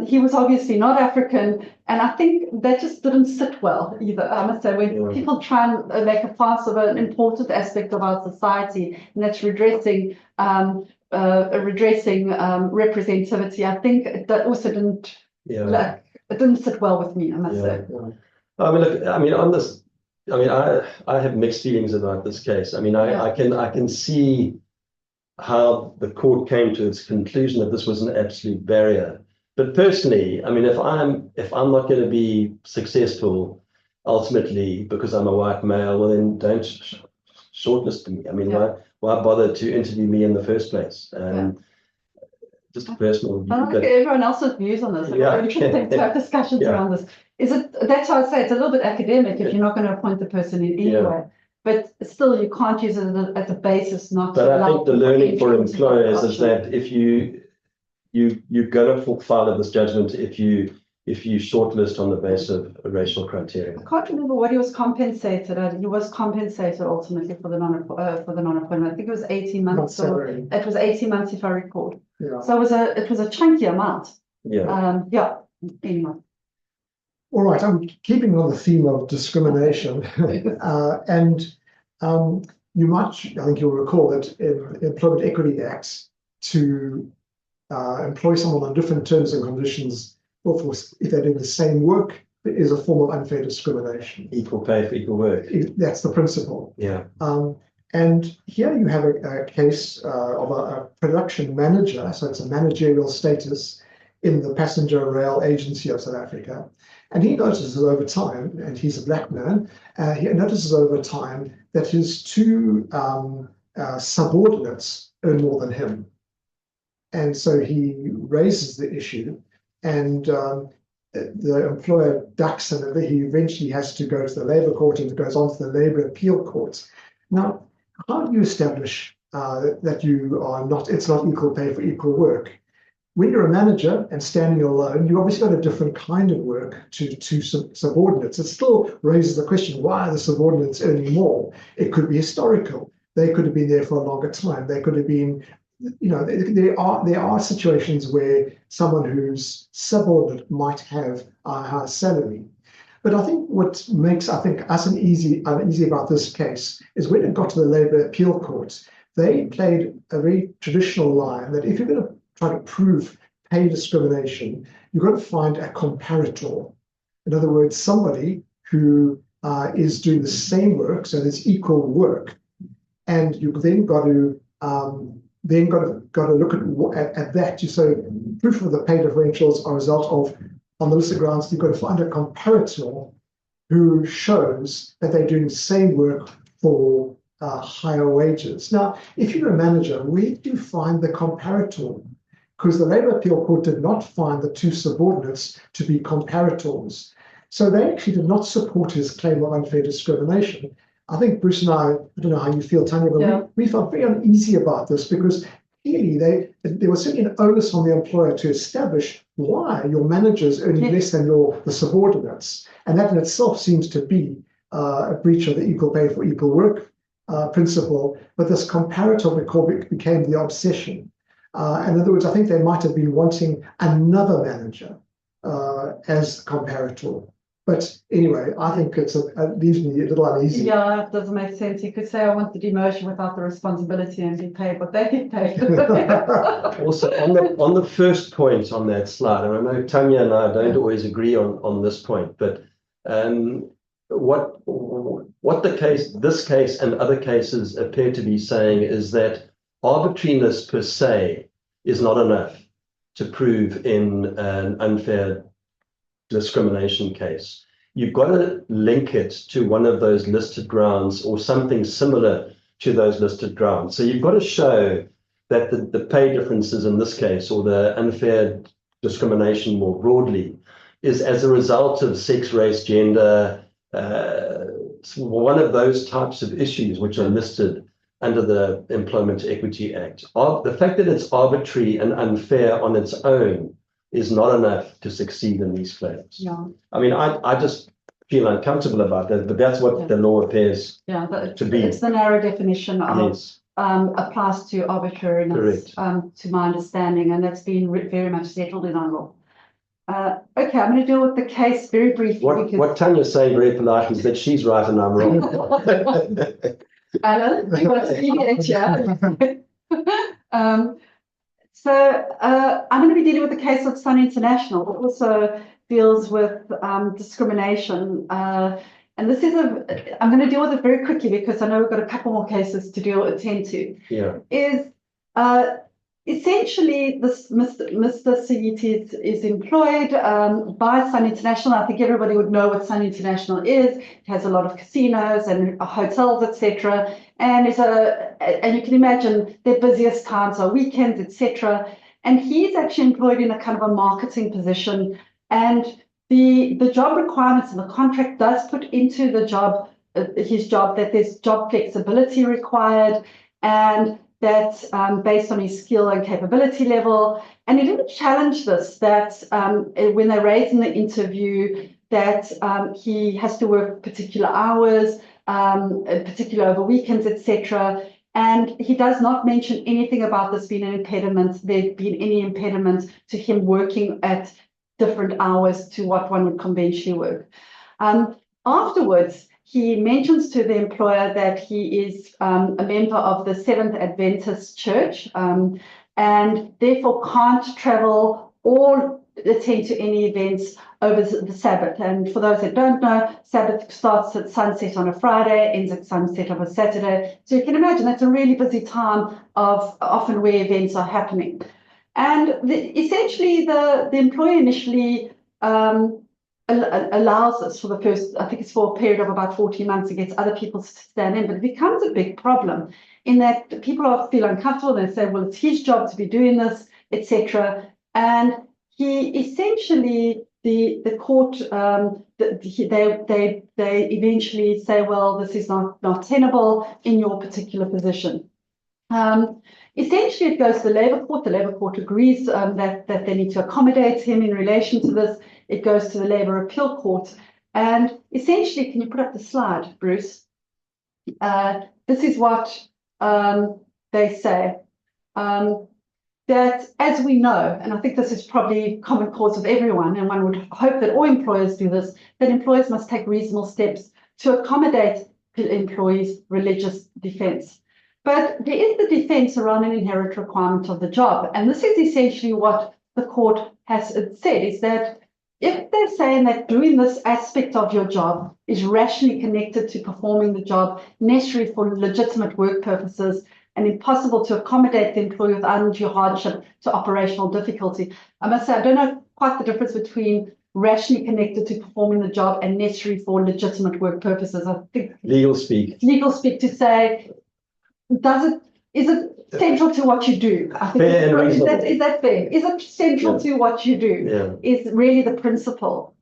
He was obviously not African, and I think that just didn't sit well either. I must say, when people try and make a fuss of an important aspect of our society, and that's redressing representativity, I think that also didn't it didn't sit well with me, I must say. I mean, look, I mean, on this, I mean, I have mixed feelings about this case. I mean, I can see how the court came to its conclusion that this was an absolute barrier. But personally, I mean, if I'm not going to be successful ultimately because I'm a white male, well then don't shortlist me. I mean, why bother to interview me in the first place? Just a personal view. I like everyone else's views on this. It's very interesting to have discussions around this. That's why I say it's a little bit academic if you're not going to appoint the person in any way. But still, you can't use it as a basis not to. But I think the learning for employers is that if you're going to follow this judgment if you shortlist on the basis of racial criteria. I can't remember what he was compensated. He was compensated ultimately for the non-appointment. I think it was 18 months. It was 18 months if I recall. Yeah. So it was a chunky amount. Yeah. Anyway. All right, I'm keeping on the theme of discrimination, and you might, I think you'll recall that in Employment Equity Acts, to employ someone on different terms and conditions, or if they're doing the same work, there is a form of unfair discrimination. Equal pay for equal work. That's the principle. Yeah. And here you have a case of a production manager, so it's a managerial status in the Passenger Rail Agency of South Africa. And he notices over time, and he's a black man, he notices over time that his two subordinates earn more than him. And so he raises the issue, and the employer ducks, and he eventually has to go to the Labour Court, and it goes on to the Labour Appeal Court. Now, how do you establish that you are not, it's not equal pay for equal work? When you're a manager and standing alone, you obviously got a different kind of work to subordinates. It still raises the question, why are the subordinates earning more? It could be historical. They could have been there for a longer time. They could have been, there are situations where someone who's subordinate might have a higher salary. But I think what makes, us uneasy about this case is when it got to the Labour Appeal Court, they played a very traditional line that if you're going to try to prove pay discrimination, you've got to find a comparator. In other words, somebody who is doing the same work, so there's equal work, and you've then got to look at that. You say proof of the pay differentials are a result of, on the list of grounds, you've got to find a comparator who shows that they're doing the same work for higher wages. Now, if you're a manager, where do you find the comparator? Because the Labour Appeal Court did not find the two subordinates to be comparators. So they actually did not support his claim of unfair discrimination. I think Bruce and I don't know how you feel, Tanya, but we felt very uneasy about this because clearly there was certainly an onus on the employer to establish why your manager's earning less than the subordinates. And that in itself seems to be a breach of the equal pay for equal work principle. But this comparator became the obsession. In other words, I think they might have been wanting another manager as comparator. But anyway, I think it leaves me a little uneasy. Yeah, it doesn't make sense. You could say I want the demotion without the responsibility and be paid what they get paid. Also, on the first point on that slide, and I know Tanya and I don't always agree on this point, but what this case and other cases appear to be saying is that arbitrariness per se is not enough to prove in an unfair discrimination case. You've got to link it to one of those listed grounds or something similar to those listed grounds. So you've got to show that the pay differences in this case, or the unfair discrimination more broadly, is as a result of sex, race, gender, one of those types of issues which are listed under the Employment Equity Act. The fact that it's arbitrary and unfair on its own is not enough to succeed in these claims. Yeah. I mean, I just feel uncomfortable about that, but that's what the law appears to be. It's the narrow definition of applies to arbitrariness, to my understanding, and that's been very much settled in our law. Okay, I'm going to deal with the case very briefly. What Tanya's saying very politely is that she's right and I'm wrong. Alan, you want to speak it, yeah? So I'm going to be dealing with the case of Sun International, which also deals with discrimination. And this is I'm going to deal with it very quickly because I know we've got a couple more cases to attend to. Yeah. essentially, this Mr. Sigiti is employed by Sun International. I think everybody would know what Sun International is. It has a lot of casinos and hotels, etc. And and you can imagine their busiest times are weekends, etc. And he's actually employed in a kind of a marketing position. And the job requirements and the contract does put into the job, his job, that there's job flexibility required, and that based on his skill and capability level. And he didn't challenge this, that when they raised in the interview that he has to work particular hours, particular over weekends, etc. And he does not mention anything about this being an impediment, there being any impediment to him working at different hours to what one would conventionally work. Afterwards, he mentions to the employer that he is a member of the Seventh Adventist Church and therefore can't travel or attend to any events over the Sabbath. And for those that don't know, Sabbath starts at sunset on a Friday, ends at sunset on a Saturday. So you can imagine that's a really busy time of often where events are happening. And essentially the employer initially allows us for the first, I think it's for a period of about 14 months, it gets other people to stand in, but it becomes a big problem in that people feel uncomfortable. They say, well, it's his job to be doing this, etc. And he essentially, the court, they eventually say, well, this is not tenable in your particular position. Essentially, it goes to the Labour Court. The Labour Court agrees that they need to accommodate him in relation to this. It goes to the Labour Appeal Court. And essentially, can you put up the slide, Bruce? This is what they say. That, as we know, and I think this is probably common cause of everyone, and one would hope that all employers do this, that employers must take reasonable steps to accommodate employees' religious defence. But there is the defence around an inherent requirement of the job. And this is essentially what the court has said, is that if they're saying that doing this aspect of your job is rationally connected to performing the job necessary for legitimate work purposes and impossible to accommodate the employee with undue hardship to operational difficulty. I must say, I don't know quite the difference between rationally connected to performing the job and necessary for legitimate work purposes. I think Legal speak. Legal speak to say, is it central to what you do? I think Fair and is reasonable. that fair? Is it central to what you do? Yeah. Is really the principle.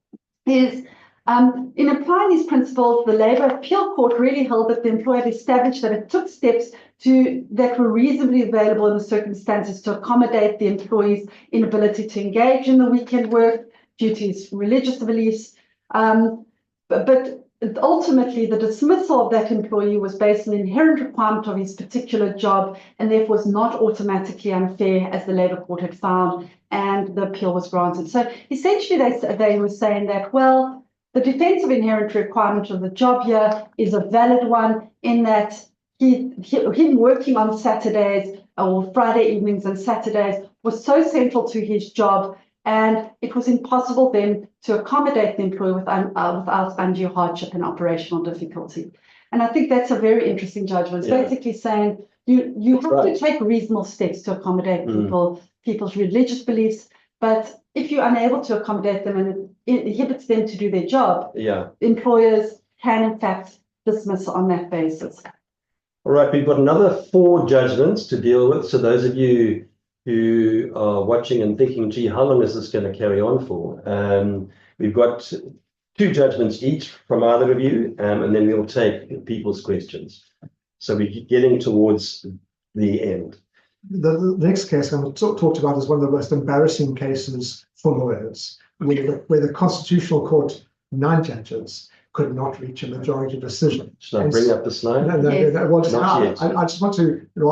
Is in applying these principles, the Labour Appeal Court really held that the employer had established that it took steps that were reasonably available in the circumstances to accommodate the employee's inability to engage in the weekend work due to his religious beliefs. But ultimately, the dismissal of that employee was based on the inherent requirement of his particular job and therefore was not automatically unfair, as the Labour Court had found, and the appeal was granted. So essentially, they were saying that, well, the defence of inherent requirement of the job here is a valid one in that him working on Saturdays or Friday evenings and Saturdays was so central to his job, and it was impossible then to accommodate the employee without undue hardship and operational difficulty. And I think that's a very interesting judgment. It's basically saying you have to take reasonable steps to accommodate people's religious beliefs, but if you're unable to accommodate them and it inhibits them to do their job, employers can in fact dismiss on that basis. All right, we've got another 4 judgments to deal with. So those of you who are watching and thinking, gee, how long is this going to carry on for? We've got 2 judgments each from either of you, and then we'll take people's questions. So we're getting towards the end. The next case I'm going to talk about is one of the most embarrassing cases for lawyers, where the Constitutional Court, 9 judges, could not reach a majority decision. Should I bring up the slide? No. Well, just Not yet. I just want to I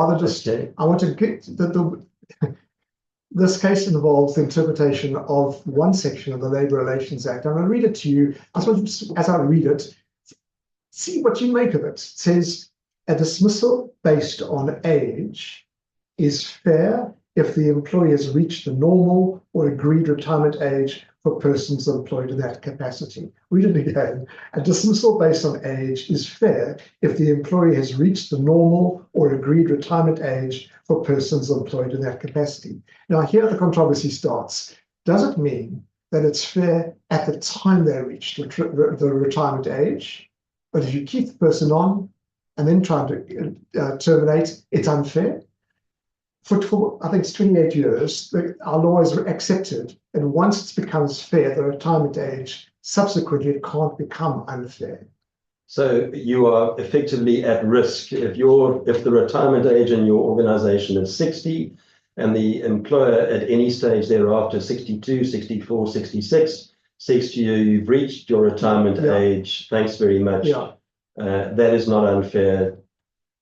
want to get this case involves the interpretation of one section of the Labour Relations Act. I'm going to read it to you. I just want to, as I read it, see what you make of it. It says, a dismissal based on age is fair if the employee has reached the normal or agreed retirement age for persons employed in that capacity. Read it again. A dismissal based on age is fair if the employee has reached the normal or agreed retirement age for persons employed in that capacity. Now, here the controversy starts. Does it mean that it's fair at the time they reach the retirement age, but if you keep the person on and then try to terminate, it's unfair? For I think it's 28 years, our law is accepted, and once it becomes fair, the retirement age, subsequently it can't become unfair. So you are effectively at risk if the retirement age in your organization is 60 and the employer at any stage thereafter 62, 64, 66 says to you, you've reached your retirement age, thanks very much. That is not unfair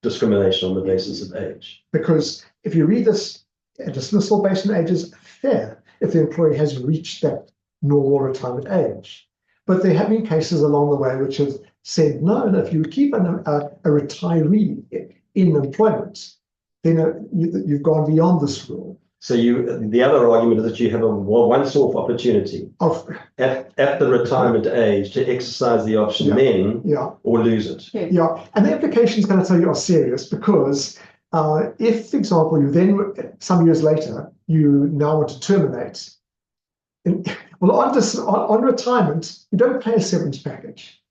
discrimination on the basis of age. Because if you read this, a dismissal based on age is fair if the employee has reached that normal retirement age. But there have been cases along the way which have said, no, if you keep a retiree in employment, then you've gone beyond this rule. So the other argument is that you have a once-off opportunity at the retirement age to exercise the option then or lose it. And the implication is going to tell you are serious because if, for example, you then, some years later, you now want to terminate, on retirement, you don't pay a severance package.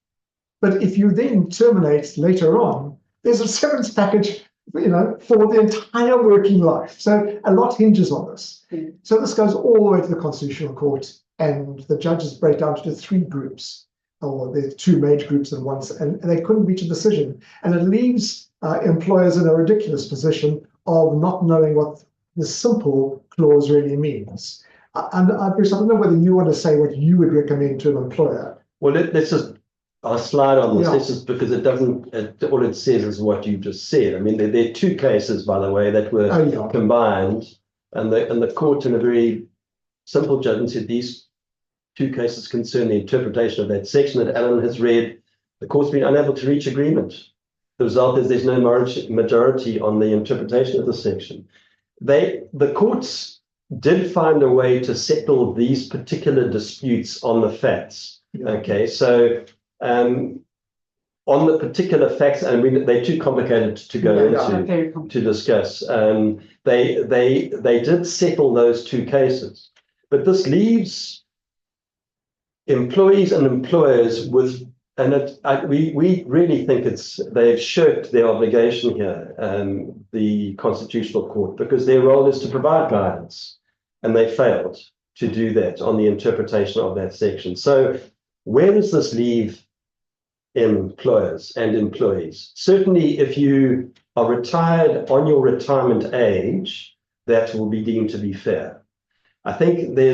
But if you then terminate later on, there's a severance package for the entire working life. So a lot hinges on this. So this goes all the way to the Constitutional Court, and the judges break down into three groups, or there's two major groups in one, and they couldn't reach a decision. And it leaves employers in a ridiculous position of not knowing what the simple clause really means. And Bruce, I don't know whether you want to say what you would recommend to an employer. Well, let's just, I'll slide on this. This is because it doesn't, all it says is what you just said. I mean, there are two cases, by the way, that were combined, and the court, in a very simple judgment, said these two cases concern the interpretation of that section that Alan has read. The court's been unable to reach agreement. The result is there's no majority on the interpretation of the section. The courts did find a way to settle these particular disputes on the facts. Okay, so on the particular facts, and they're too complicated to go into to discuss. They did settle those two cases, but this leaves employees and employers with, and we really think they've shirked their obligation here, the Constitutional Court, because their role is to provide guidance, and they failed to do that on the interpretation of that section. So where does this leave employers and employees? Certainly, if you are retired on your retirement age, that will be deemed to be fair. I think there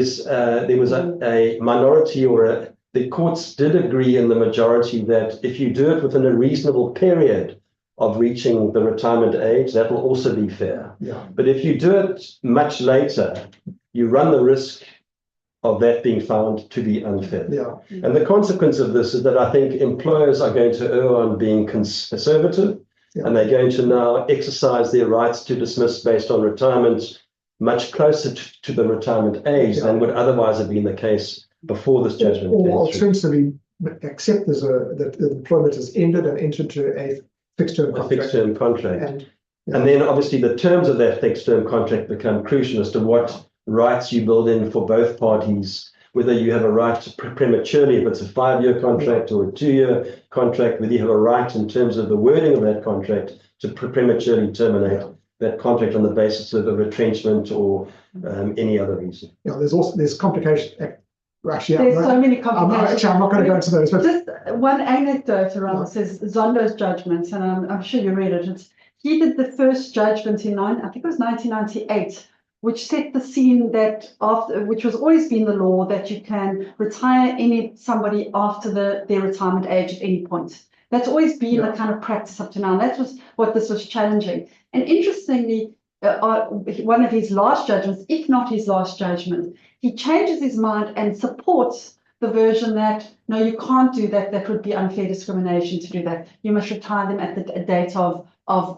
was a minority, or the courts did agree in the majority that if you do it within a reasonable period of reaching the retirement age, that will also be fair. But if you do it much later, you run the risk of that being found to be unfair. And the consequence of this is that I think employers are going to err on being conservative, and they're going to now exercise their rights to dismiss based on retirement much closer to the retirement age than would otherwise have been the case before this judgment. Or alternatively, accept that the employment has ended and entered into a fixed-term contract. A fixed-term contract. And then obviously the terms of that fixed-term contract become crucial as to what rights you build in for both parties, whether you have a right to prematurely, if it's a 5-year contract or a 2-year contract, whether you have a right in terms of the wording of that contract to prematurely terminate that contract on the basis of a retrenchment or any other reason. There's complications. Actually, there's so many complications. I'm not going to go into those. But just one anecdote around this is Zondo's judgments, and I'm sure you read it. He did the first judgment in I think it was 1998, which set the scene that which was always been the law, that you can retire somebody after their retirement age at any point. That's always been the kind of practice up to now. And that was what this was challenging. And interestingly, one of his last judgments, if not his last judgment, he changes his mind and supports the version that, no, you can't do that. That would be unfair discrimination to do that. You must retire them at the date of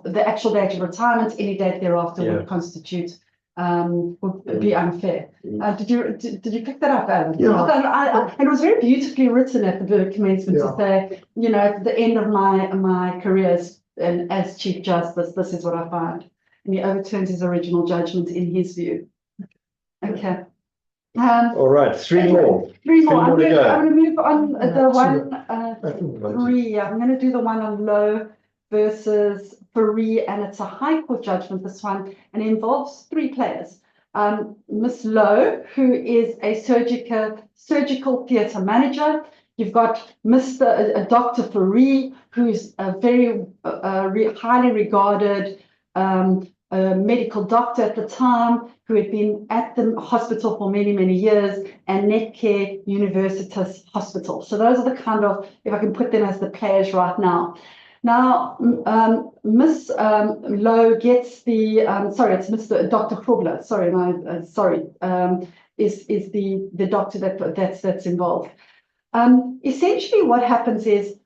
the actual date of retirement. Any date thereafter would constitute would be unfair. Did you pick that up, Alan? Yeah. It was very beautifully written at the commencement to say, you know, at the end of my career as Chief Justice, this is what I find. And he overturns his original judgment in his view. Okay. All right, three more. Three more. I'm to going go. to move on the Two. one, three. I'm going to do the one on Lowe versus Fourie, and it's a High Court judgment, this one, and it involves three players. Miss Lowe, who is a surgical theatre manager. You've got Dr. Fourie, who's a very highly regarded medical doctor at the time, who had been at the hospital for many, many years, and Netcare Universitas Hospital. So those are the kind of, if I can put them as the players right now. Now, Miss Lowe gets the, sorry, it's Mr. Dr. Grobler, sorry, is the doctor that's involved. Essentially what happens is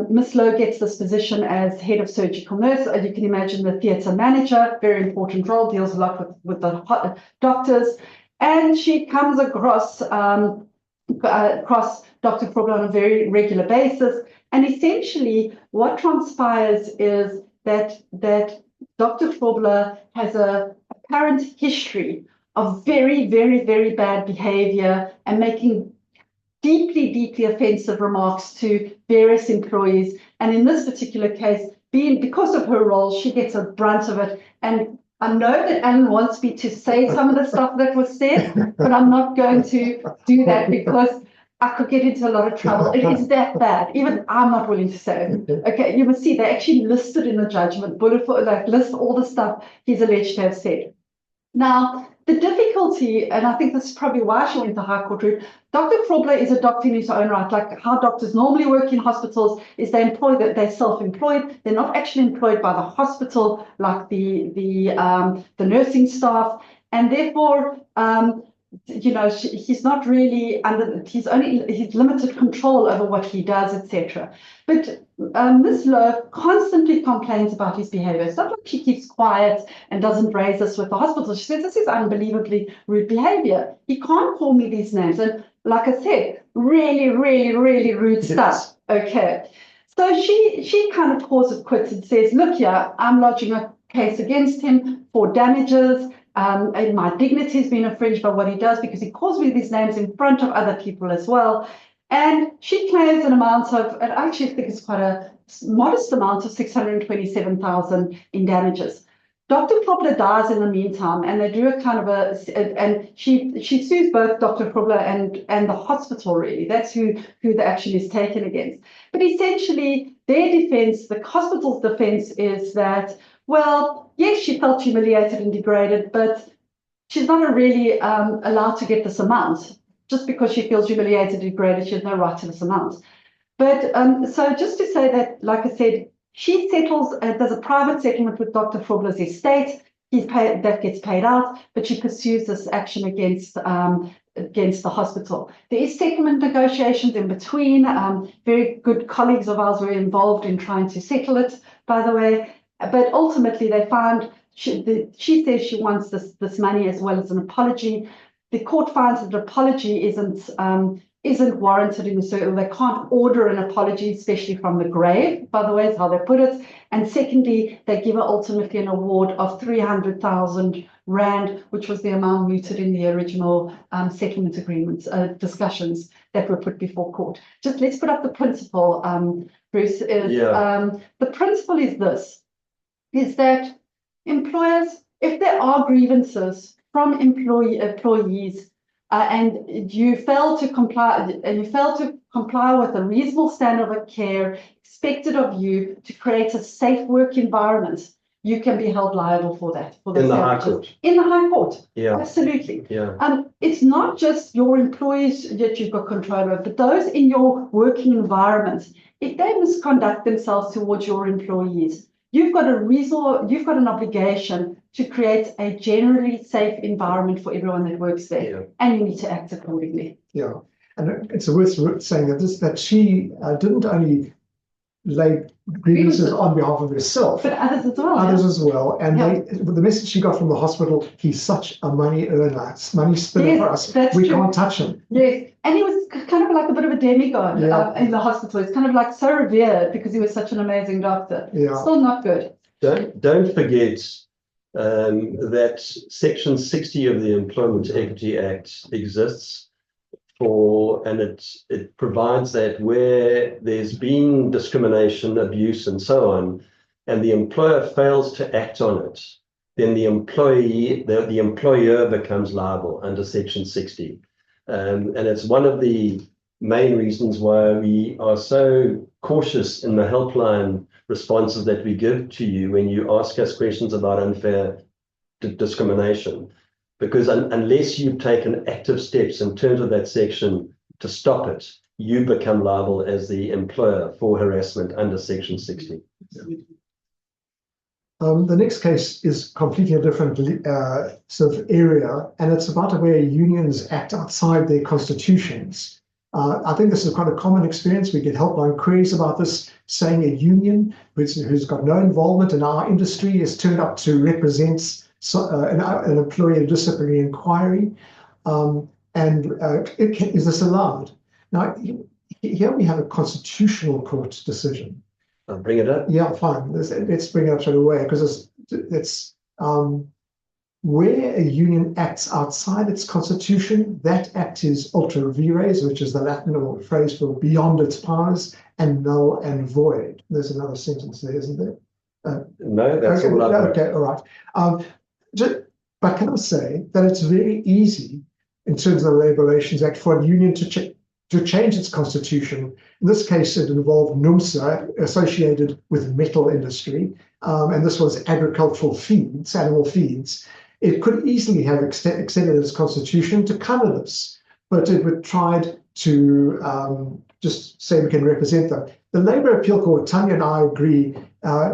Miss Lowe gets this position as head of surgical nurse. You can imagine the theatre manager, very important role, deals a lot with the doctors, and she comes across Dr. Grobler on a very regular basis. And essentially what transpires is that Dr. Grobler has a apparent history of very, very, very bad behavior and making deeply, deeply offensive remarks to various employees. And in this particular case, because of her role, she gets a brunt of it. And I know that Alan wants me to say some of the stuff that was said, but I'm not going to do that because I could get into a lot of trouble. It is that bad. Even I'm not willing to say it. Okay, you will see they actually listed in the judgment, list all the stuff he's alleged to have said. Now, the difficulty, and I think this is probably why she went the High Court route, Dr. Grobler is a doctor in his own right. Like how doctors normally work in hospitals is they're self-employed. They're not actually employed by the hospital like the nursing staff, and therefore you know, he's not really he's limited control over what he does, etc. But Ms. Lowe constantly complains about his behavior. It's not like she keeps quiet and doesn't raise this with the hospital. She says, this is unbelievably rude behavior. He can't call me these names. And like I said, really, really, really rude stuff. Okay. So she kind of calls it quits and says, look here, I'm lodging a case against him for damages. And my dignity has been infringed by what he does because he calls me these names in front of other people as well. And she claims an amount of, and I actually think it's quite a modest amount of 627,000 in damages. Dr. Grobler dies in the meantime, and they do a kind of and she sues both Dr. Grobler and the hospital, really. That's who the action is taken against. But essentially, their defense, the hospital's defense, is that, well, yes, she felt humiliated and degraded, but she's not really allowed to get this amount. Just because she feels humiliated and degraded, she has no right to this amount. But so just to say that, like I said, she settles, there's a private settlement with Dr. Grobler's estate. That gets paid out, but she pursues this action against the hospital. There is settlement negotiations in between. Very good colleagues of ours were involved in trying to settle it, by the way. But ultimately, they found she says she wants this money as well as an apology. The court finds that an apology isn't warranted in the circle. They can't order an apology, especially from the grave, by the way, is how they put it. And secondly, they give her ultimately an award of 300,000 Rand, which was the amount mooted in the original settlement agreements, discussions that were put before court. Just let's put up the principle, Bruce. The principle is this, is that employers, if there are grievances from employees, and you fail to comply with a reasonable standard of care expected of you to create a safe work environment, you can be held liable for that. In the High Court. In the High Court. Yeah. Absolutely. Yeah. It's not just your employees that you've got control over, but those in your working environment. If they misconduct themselves towards your employees, you've got an obligation to create a generally safe environment for everyone that works there, and you need to act accordingly. Yeah, and it's worth saying that she didn't only laid grievances on behalf of herself. But others as well. Others as well, and Yeah. the message she got from the hospital: he's such a money earner, money spinner Yes, for us. that's We true. can't touch him. Yes, and he was kind of like a bit of a demigod Yeah. in the hospital. He's kind of like so revered because he was such an amazing doctor. Yeah. Still not good. Don't forget that Section 60 of the Employment Equity Act exists and it provides that where there's been discrimination, abuse, and so on, and the employer fails to act on it, then the employer becomes liable under Section 60. And it's one of the main reasons why we are so cautious in the helpline responses that we give to you when you ask us questions about unfair discrimination. Because unless you've taken active steps in terms of that section to stop it, you become liable as the employer for harassment under Section 60. The next case is completely a different sort of area, and it's about where unions act outside their constitutions. I think this is quite a common experience. We get helpline queries about this, saying a union who's got no involvement in our industry is turned up to represent an employee disciplinary inquiry. Is this allowed? Now, here we have a constitutional court decision. I'll bring it up. Yeah, fine. Let's bring it up straight away, because it's where a union acts outside its constitution, that act is ultra vires, which is the Latin phrase for beyond its powers, and null and void. There's another sentence there, isn't there? No, that's okay, all I've okay, all right. But can I say that it's very easy in terms of the Labour Relations Act for a union to change its constitution. In this case, it involved NUMSA associated with metal industry, and this was agricultural feeds, animal feeds. It could easily have extended its constitution to cover this, but it would tried to just say we can represent them. The Labour Appeal Court, Tanya and I agree,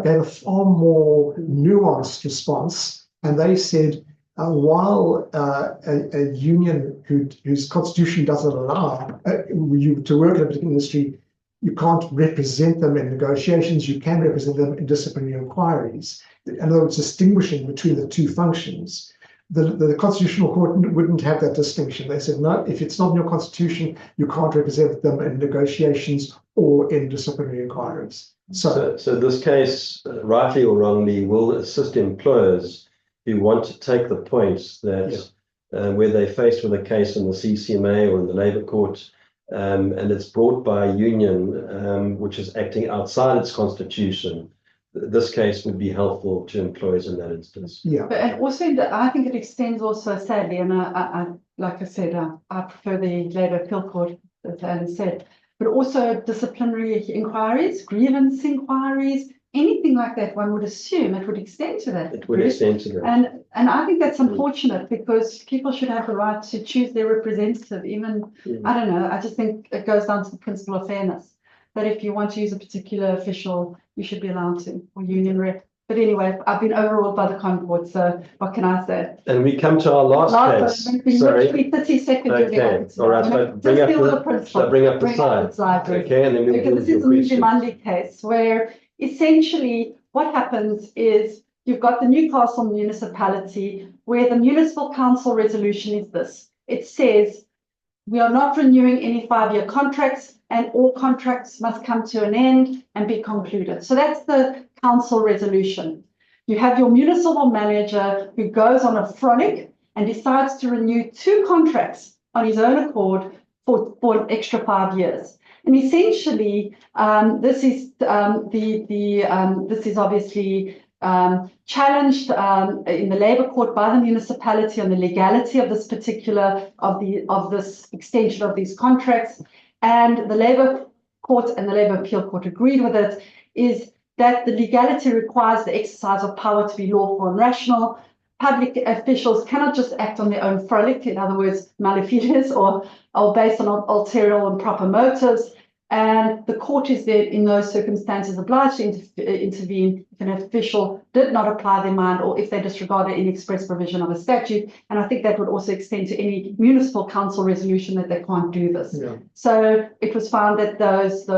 gave a far more nuanced response, and they said, while a union whose constitution doesn't allow you to work in a particular industry, you can't represent them in negotiations, you can represent them in disciplinary inquiries. In other words, distinguishing between the two functions. The Constitutional Court wouldn't have that distinction. They said, no, if it's not in your constitution, you can't represent them in negotiations or in disciplinary inquiries. So this case, rightly or wrongly, will assist employers who want to take the point that where they're faced with a case in the CCMA or in the Labour Court, and it's brought by a union which is acting outside its constitution, this case would be helpful to employers in that instance. Yeah. And also, I think it extends also, sadly, and I like I said, I prefer the Labour Appeal Court, as Alan said, but also disciplinary inquiries, grievance inquiries, anything like that, one would assume it would extend to that. It would extend to that. And I think that's unfortunate, because people should have the right to choose their representative. Even, I don't know, I just think it goes down to the principle of fairness, that if you want to use a particular official, you should be allowed to, or union rep. But anyway, I've been overruled by the Concord, so what can I say? And we come to our last case. Sorry. 30 seconds. Okay, all right. So bring up the slide. Okay, and then we'll because this is the Mzimandi case, where essentially what happens is you've got the Newcastle municipality, where the municipal council resolution is this. It says, we are not renewing any 5-year contracts, and all contracts must come to an end and be concluded. So that's the council resolution. You have your municipal manager who goes on a frolic and decides to renew 2 contracts on his own accord for an extra 5 years. And essentially, this is obviously challenged in the Labour Court by the municipality on the legality of this particular of this extension of these contracts. And the Labour Court and the Labour Appeal Court agreed with it, is that the legality requires the exercise of power to be lawful and rational. Public officials cannot just act on their own frolic, in other words, malefides, or based on ulterior and proper motives. And the court is then, in those circumstances, obliged to intervene if an official did not apply their mind or if they disregarded any express provision of a statute. And I think that would also extend to any municipal council resolution that they can't do this. Yeah. So it was found that those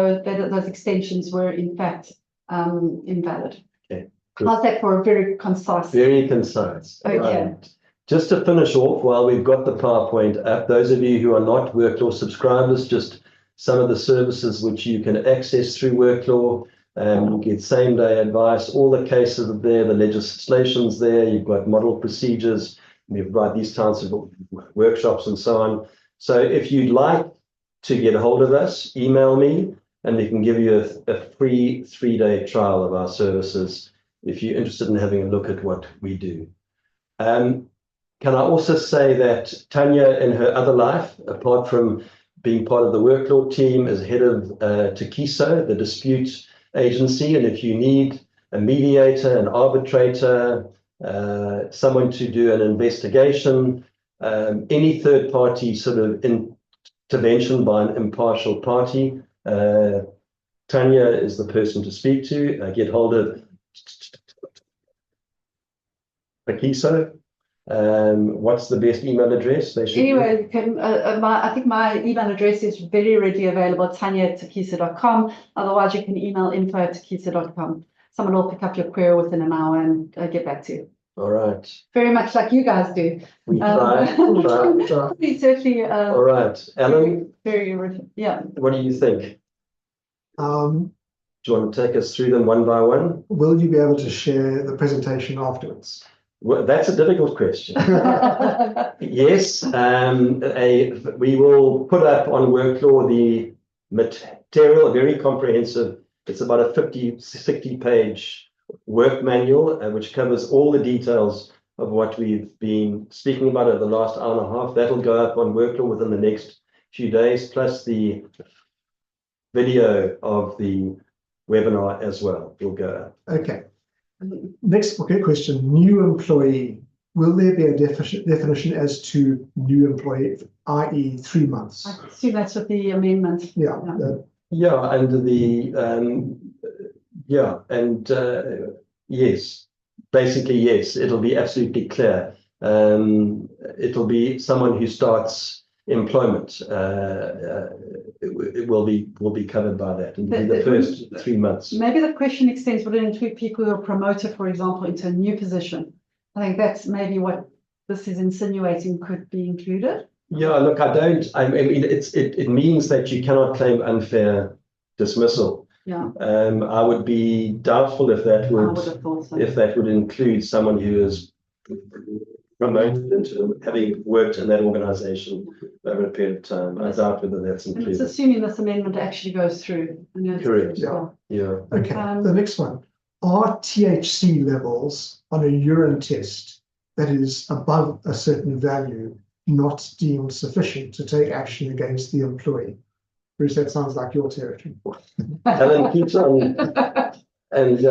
extensions were in fact invalid. Okay, good. How's that for a very concise? Very concise. Okay. Right. Just to finish off, while we've got the PowerPoint up, those of you who are not Worklaw subscribers, just some of the services which you can access through Worklaw. You get same-day advice, all the cases are there, the legislation's there, you've got model procedures, you provide these types of workshops and so on. So if you'd like to get a hold of us, email me, and we can give you a free 3-day trial of our services if you're interested in having a look at what we do. Can I also say that Tanya, in her other life, apart from being part of the Worklaw team, is head of TEKISO, the dispute agency. And if you need a mediator, an arbitrator, someone to do an investigation, any third party sort of intervention by an impartial party, Tanya is the person to speak to. Get hold of TEKISO. What's the best email address? Anyway, you can, I think my email address is very readily available, tanya@tekisa.com. Otherwise, you can email info@tekisa.com. Someone will pick up your query within an hour and get back to you. All right. Very much like you guys do. We try. We certainly. All right. Alan, yeah. what do you think? Do you want to take us through them one by one? Will you be able to share the presentation afterwards? Well, that's a difficult question. Yes, we will put up on Worklaw the material, very comprehensive. It's about a 60-page work manual, which covers all the details of what we've been speaking about over the last hour and a half. That'll go up on Worklaw within the next few days, plus the video of the webinar as well will go up. Okay. Next question, new employee. Will there be a definition as to new employee, i.e. 3 months? I assume that's with the amendment. Yeah. Yeah, under the, yes, basically, yes, it'll be absolutely clear. It'll be someone who starts employment. It will be covered by that. It'll be the first 3 months. Maybe the question extends, would it include people who are promoted, for example, into a new position? I think that's maybe what this is insinuating could be included. Yeah, look, I mean, it means that you cannot claim unfair dismissal. Yeah. I would be doubtful if that would, I would have thought so. if that would include someone who is promoted into having worked in that organization over a period of time. I doubt whether that's And it's included. assuming this amendment actually goes through. Correct. Yeah. Yeah. Okay, the next one. Are THC levels on a urine test that is above a certain value not deemed sufficient to take action against the employee? Bruce, that sounds like your territory. Alan keeps on, and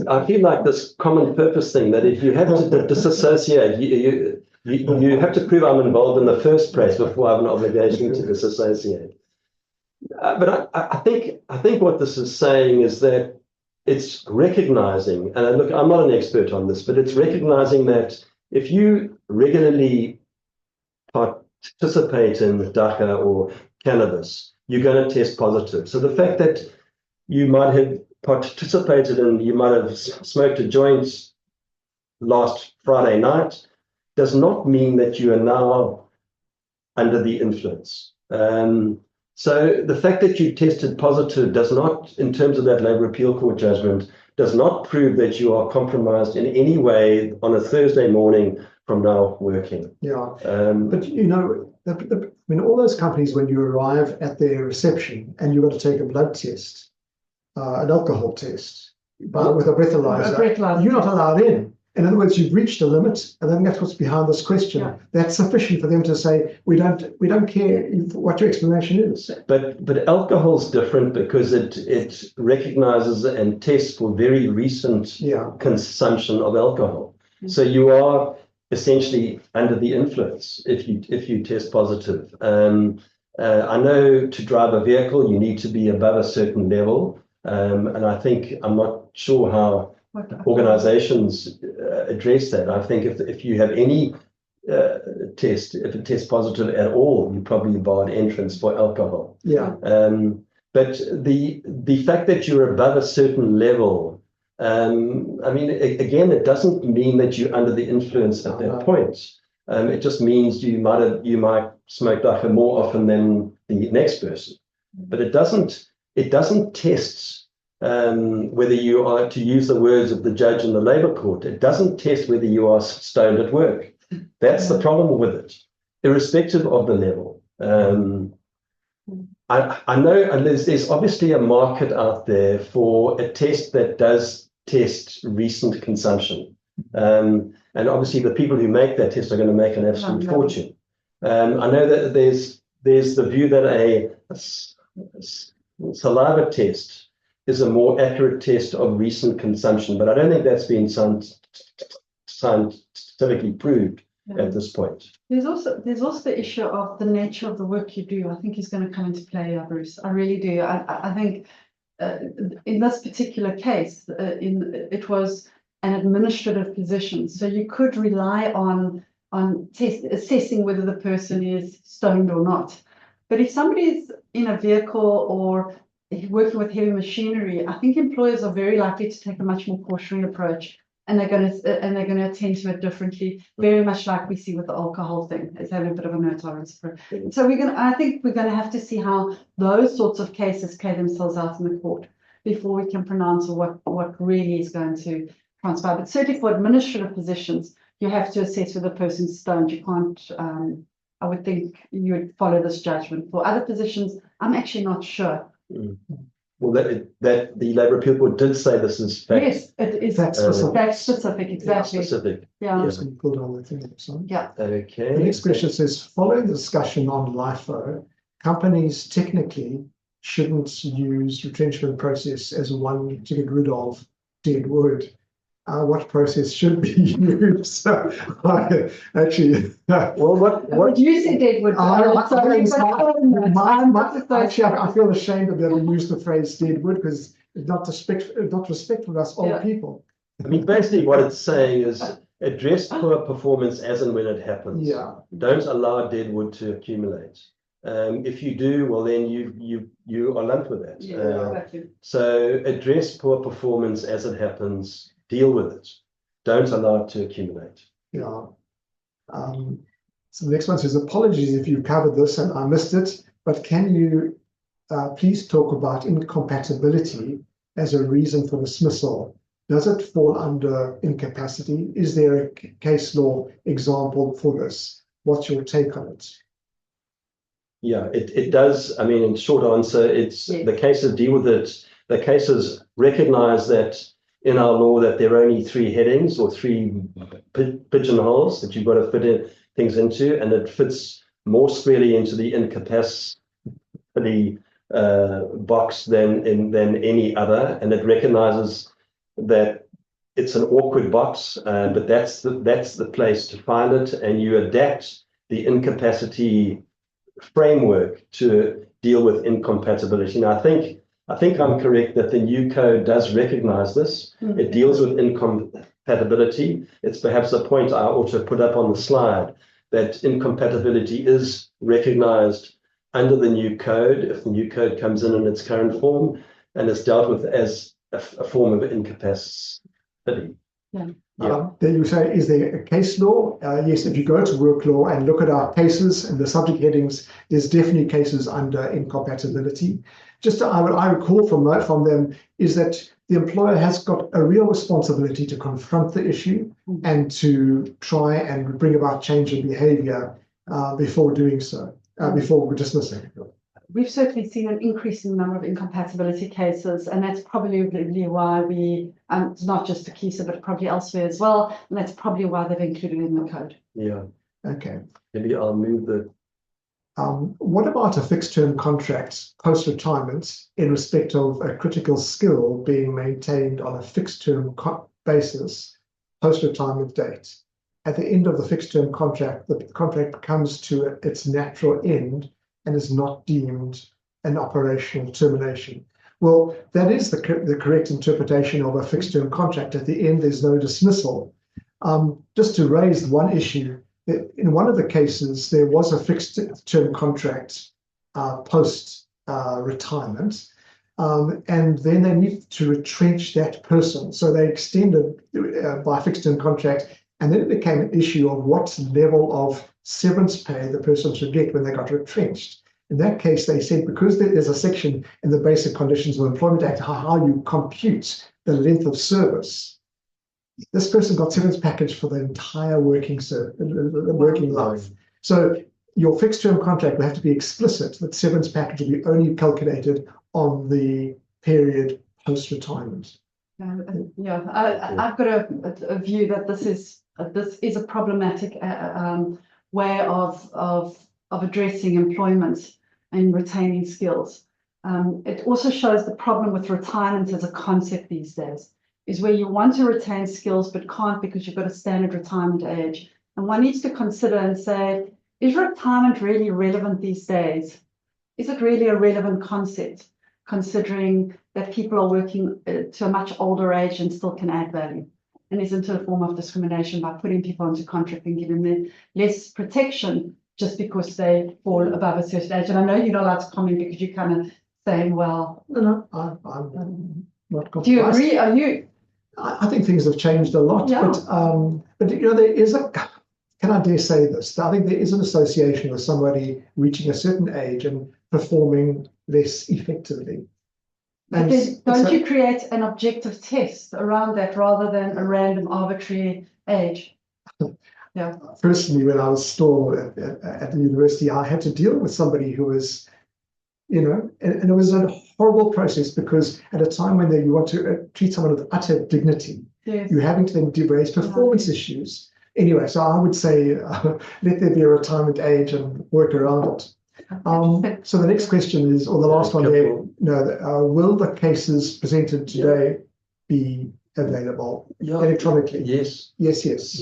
I feel like this common purpose thing that if you have to disassociate, you have to prove I'm involved in the first place before I have an obligation to disassociate. But I think what this is saying is that it's recognizing, and look, I'm not an expert on this, but it's recognizing that if you regularly participate in DACA or cannabis, you're going to test positive. So the fact that you might have participated in, you might have smoked a joint last Friday night, does not mean that you are now under the influence. So the fact that you tested positive does not, in terms of that Labour Appeal Court judgment, does not prove that you are compromised in any way on a Thursday morning from now working. Yeah, but you know, I mean, all those companies, when you arrive at their reception and you've got to take a blood test, an alcohol test, with a breathalyzer, you're not allowed in. In other words, you've reached a limit, and then that's what's behind this question. Yeah. That's sufficient for them to say, we don't care what your explanation is. But alcohol's different because it recognizes and tests for very recent consumption of alcohol. Mm-hmm. So you are essentially under the influence if you test positive. I know to drive a vehicle, you need to be above a certain level. And I think, I'm not sure how organizations address that. I think if you have any test, if it tests positive at all, you probably barred entrance for alcohol. Yeah. But the fact that you're above a certain level, I mean, again, it doesn't mean that you're under the influence at that point. It just means you might smoke dacha more often than the next person. But it doesn't test whether you are, to use the words of the judge in the Labour Court, it doesn't test whether you are stoned at work. That's the problem with it, irrespective of the level. I know, and there's obviously a market out there for a test that does test recent consumption. And obviously the people who make that test are going to make an absolute fortune. I know that there's the view that a saliva test is a more accurate test of recent consumption, but I don't think that's been scientifically proved at this point. There's also the issue of the nature of the work you do. I think is going to come into play, Bruce. I really do. I think in this particular case, it was an administrative position, so you could rely on assessing whether the person is stoned or not. But if somebody is in a vehicle or working with heavy machinery, I think employers are very likely to take a much more cautionary approach, and they're going to attend to it differently, very much like we see with the alcohol thing, is having a bit of a no tolerance for it. So I think we're going to have to see how those sorts of cases play themselves out in the court before we can pronounce what really is going to transpire. But certainly for administrative positions, you have to assess whether the person's stoned. You can't, I would think you would follow this judgment. For other positions, I'm actually not sure. Well, that the Labour Appeal Board did say this is fact. Yes, it is Fact specific. fact specific, exactly. Specific. Yeah. Just going to put on the thing. Sorry. Yeah. Okay. The next question says, following the discussion on LIFO, companies technically shouldn't use retrenchment process as one to get rid of dead wood. What process should be used? So, actually, well, what you said Deadwood? Actually, I feel ashamed of having used the phrase dead wood because it's not respectful of us old people. I mean, basically, what it's saying is address poor performance as and when it happens. Yeah. Don't allow dead wood to accumulate. If you do, well, then you are lumped with that. Exactly. So address poor performance as it happens. Deal with it. Don't allow it to accumulate. Yeah. So the next one says, apologies if you covered this and I missed it, but can you please talk about incompatibility as a reason for dismissal? Does it fall under incapacity? Is there a case law example for this? What's your take on it? Yeah, it does. I mean, in short answer, it's the cases deal with it. The cases recognize that in our law that there are only 3 headings or 3 pigeonholes that you've got to fit things into, and it fits more squarely into the incapacity box than any other, and it recognizes that it's an awkward box, but that's the place to find it, and you adapt the incapacity framework to deal with incompatibility. Now, I think I'm correct that the new code does recognize this. It deals with incompatibility. It's perhaps a point I ought to put up on the slide, that incompatibility is recognized under the new code if the new code comes in its current form, and it's dealt with as a form of incapacity. Yeah. Then you say, is there a case law? Yes, if you go to work law and look at our cases and the subject headings, there's definitely cases under incompatibility. Just I recall from them is that the employer has got a real responsibility to confront the issue and to try and bring about change in behavior before doing so, before dismissing. We've certainly seen an increasing number of incompatibility cases, and that's probably why it's not just the KISA, but probably elsewhere as well, and that's probably why they've included it in the code. Yeah. Okay. Maybe I'll move the... What about a fixed term contract post-retirement in respect of a critical skill being maintained on a fixed term basis post-retirement date? At the end of the fixed term contract, the contract comes to its natural end, and is not deemed an operational termination. Well, that is the correct interpretation of a fixed term contract. At the end, there's no dismissal. Just to raise one issue, in one of the cases, there was a fixed term contract post retirement, and then they need to retrench that person. So they extended by fixed term contract, and then it became an issue of what level of severance pay the person should get when they got retrenched. In that case, they said because there's a section in the Basic Conditions of Employment Act how you compute the length of service, this person got severance package for the entire working life. So your fixed term contract will have to be explicit that severance package will be only calculated on the period post retirement. I've got a view that this is a problematic way of addressing employment and retaining skills. It also shows the problem with retirement as a concept these days, is where you want to retain skills but can't because you've got a standard retirement age. And one needs to consider and say, is retirement really relevant these days? Is it really a relevant concept, considering that people are working to a much older age and still can add value? And isn't it a form of discrimination by putting people into contract and giving them less protection just because they fall above a certain age? And I know you're not allowed to comment because you're kind of saying, well... No, I'm not compromised. Do you agree? Are you... I think things have changed a lot, Yeah. but you know, there is a... Can I dare say this? I think there is an association with somebody reaching a certain age and performing less effectively. But then don't you create an objective test around that rather than a random arbitrary age? Yeah. Personally, when I was still at the university, I had to deal with somebody who was, you know, and it was a horrible process because at a time when you want to treat someone with utter dignity, Yes. you're having to then raise performance issues. Anyway, so I would say let there be a retirement age and work around it. So the next question is, or the last one there, will the cases presented today be available electronically? Yes. Yes. Yes.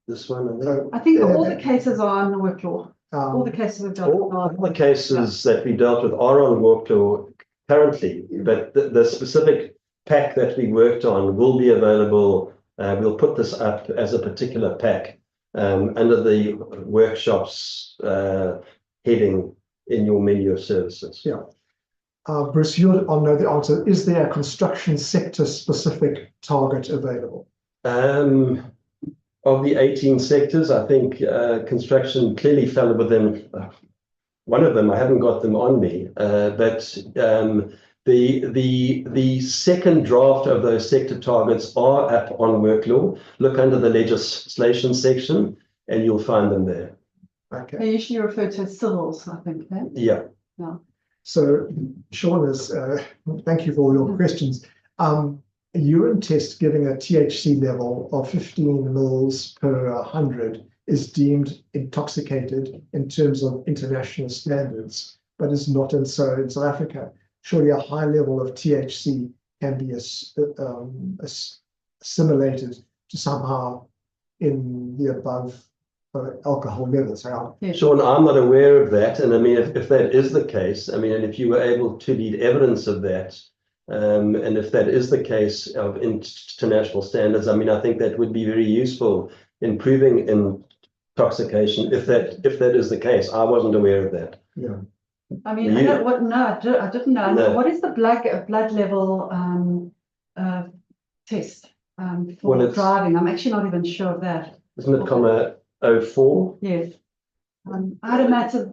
This one. I think all the cases are on the work law. All the cases we've dealt with All the cases that we dealt with are on work law currently, but the specific pack that we worked on will be available. We'll put this up as a particular pack under the workshops heading in your menu of services. Yeah. Bruce, you'll know the answer. Is there a construction sector specific target available? Of the 18 sectors, I think construction clearly fell within one of them. I haven't got them on me, but the second draft of those sector targets are up on work law. Look under the legislation section and you'll find them there. Okay. They usually refer to as civils, I think. Eh? Yeah. So, Sean, thank you for all your questions. A urine test giving a THC level of 15 mils per 100 is deemed intoxicated in terms of international standards, but is not in South Africa. Surely a high level of THC can be assimilated to somehow in the above alcohol levels. Yes. Sean, I'm not aware of that. And I mean, if that is the case, I mean, and if you were able to lead evidence of that, and if that is the case of international standards, I mean, I think that would be very useful in proving intoxication. If that is the case, I wasn't aware of that. Yeah. I mean, I didn't know. No. What is the blood level test for driving? I'm actually not even sure of that. Isn't it comma 04? Yes. I had a matter,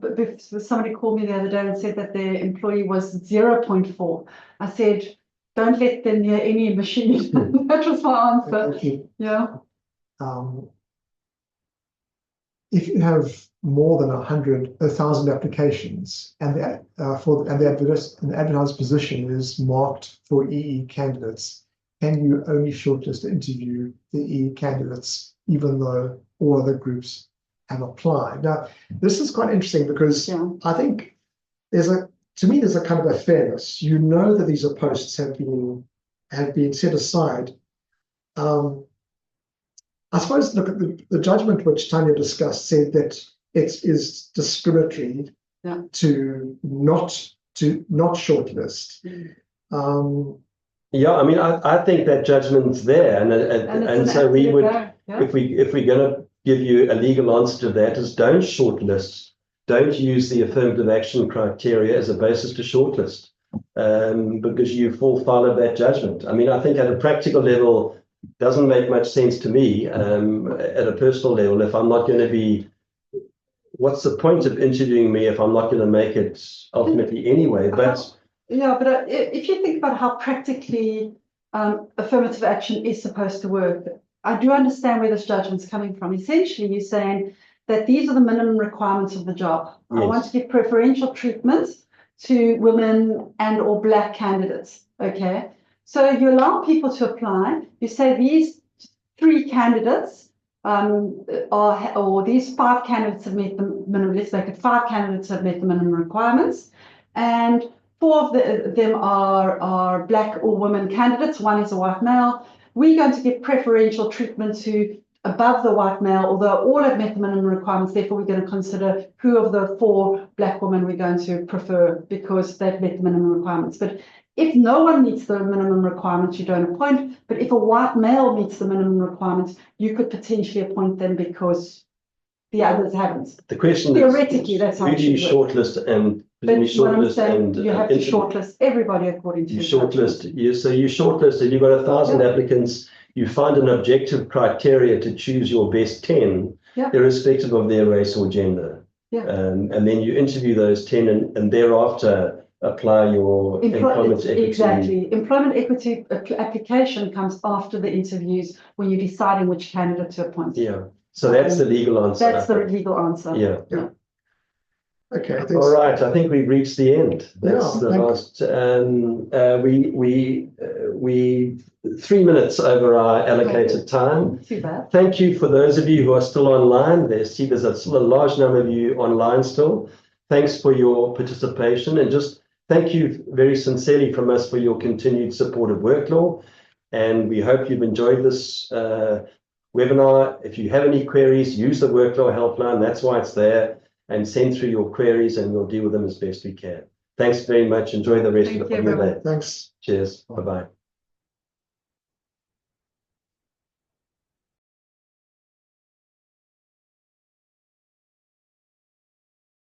somebody called me the other day and said that their employee was 0.4. I said, don't let them near any machine. That was my answer. Yeah. If you have more than 1,000 applications and the advertised position is marked for EE candidates, can you only shortlist to interview the EE candidates even though all other groups have applied? Now, this is quite interesting because I think there's a kind of a fairness. You know that these posts have been set aside. I suppose, look, the judgment which Tanya discussed said that it is discriminatory Yeah. to not shortlist. Yeah, I mean, I think that judgment's there, and it's so an we absolute would, no, yeah. if we're going to give you a legal answer to that, is don't shortlist. Don't use the affirmative action criteria as a basis to shortlist, because you fall foul of that judgment. I mean, I think at a practical level, doesn't make much sense to me. At a personal level, if I'm not going to be, what's the point of interviewing me if I'm not going to make it ultimately anyway? But yeah, but if you think about how practically affirmative action is supposed to work, I do understand where this judgment's coming from. Essentially, you're saying that these are the minimum requirements of the job. I want to give preferential treatment to women and or Black candidates. Okay, so you allow people to apply. You say these 3 candidates or these 5 candidates have met the minimum. Let's make it 5 candidates have met the minimum requirements, and 4 of them are Black or women candidates. 1 is a white male. We're going to give preferential treatment to above the white male, although all have met the minimum requirements. Therefore, we're going to consider who of the 4 Black women we're going to prefer because they've met the minimum requirements. But if no one meets the minimum requirements, you don't appoint. But if a white male meets the minimum requirements, you could potentially appoint them because the others haven't. the question Theoretically, that's how who it do you should work. shortlist and But you what I'm shortlist saying, and you have to interview? shortlist everybody according to You the judgment. shortlist, you shortlisted, you've got 1,000 applicants, you find an objective criteria to choose your best 10, Yeah. irrespective of their race or gender. Yeah. And then you interview those 10 and thereafter apply your employment equity. Exactly. Employment equity application comes after the interviews when you're deciding which candidate to appoint. Yeah. So that's the legal answer. That's the legal answer. Yeah. Okay. All right. I think we've reached the end. That's Yeah, the last. We 3 minutes over our allocated time. Too bad. Thank you for those of you who are still online. There's still a large number of you online still. Thanks for your participation, and just thank you very sincerely from us for your continued support of WorkLaw. And we hope you've enjoyed this webinar. If you have any queries, use the WorkLaw helpline. That's why it's there. And send through your queries, and we'll deal with them as best we can. Thanks very much. Enjoy the rest of your day. Thanks. Cheers. Bye-bye.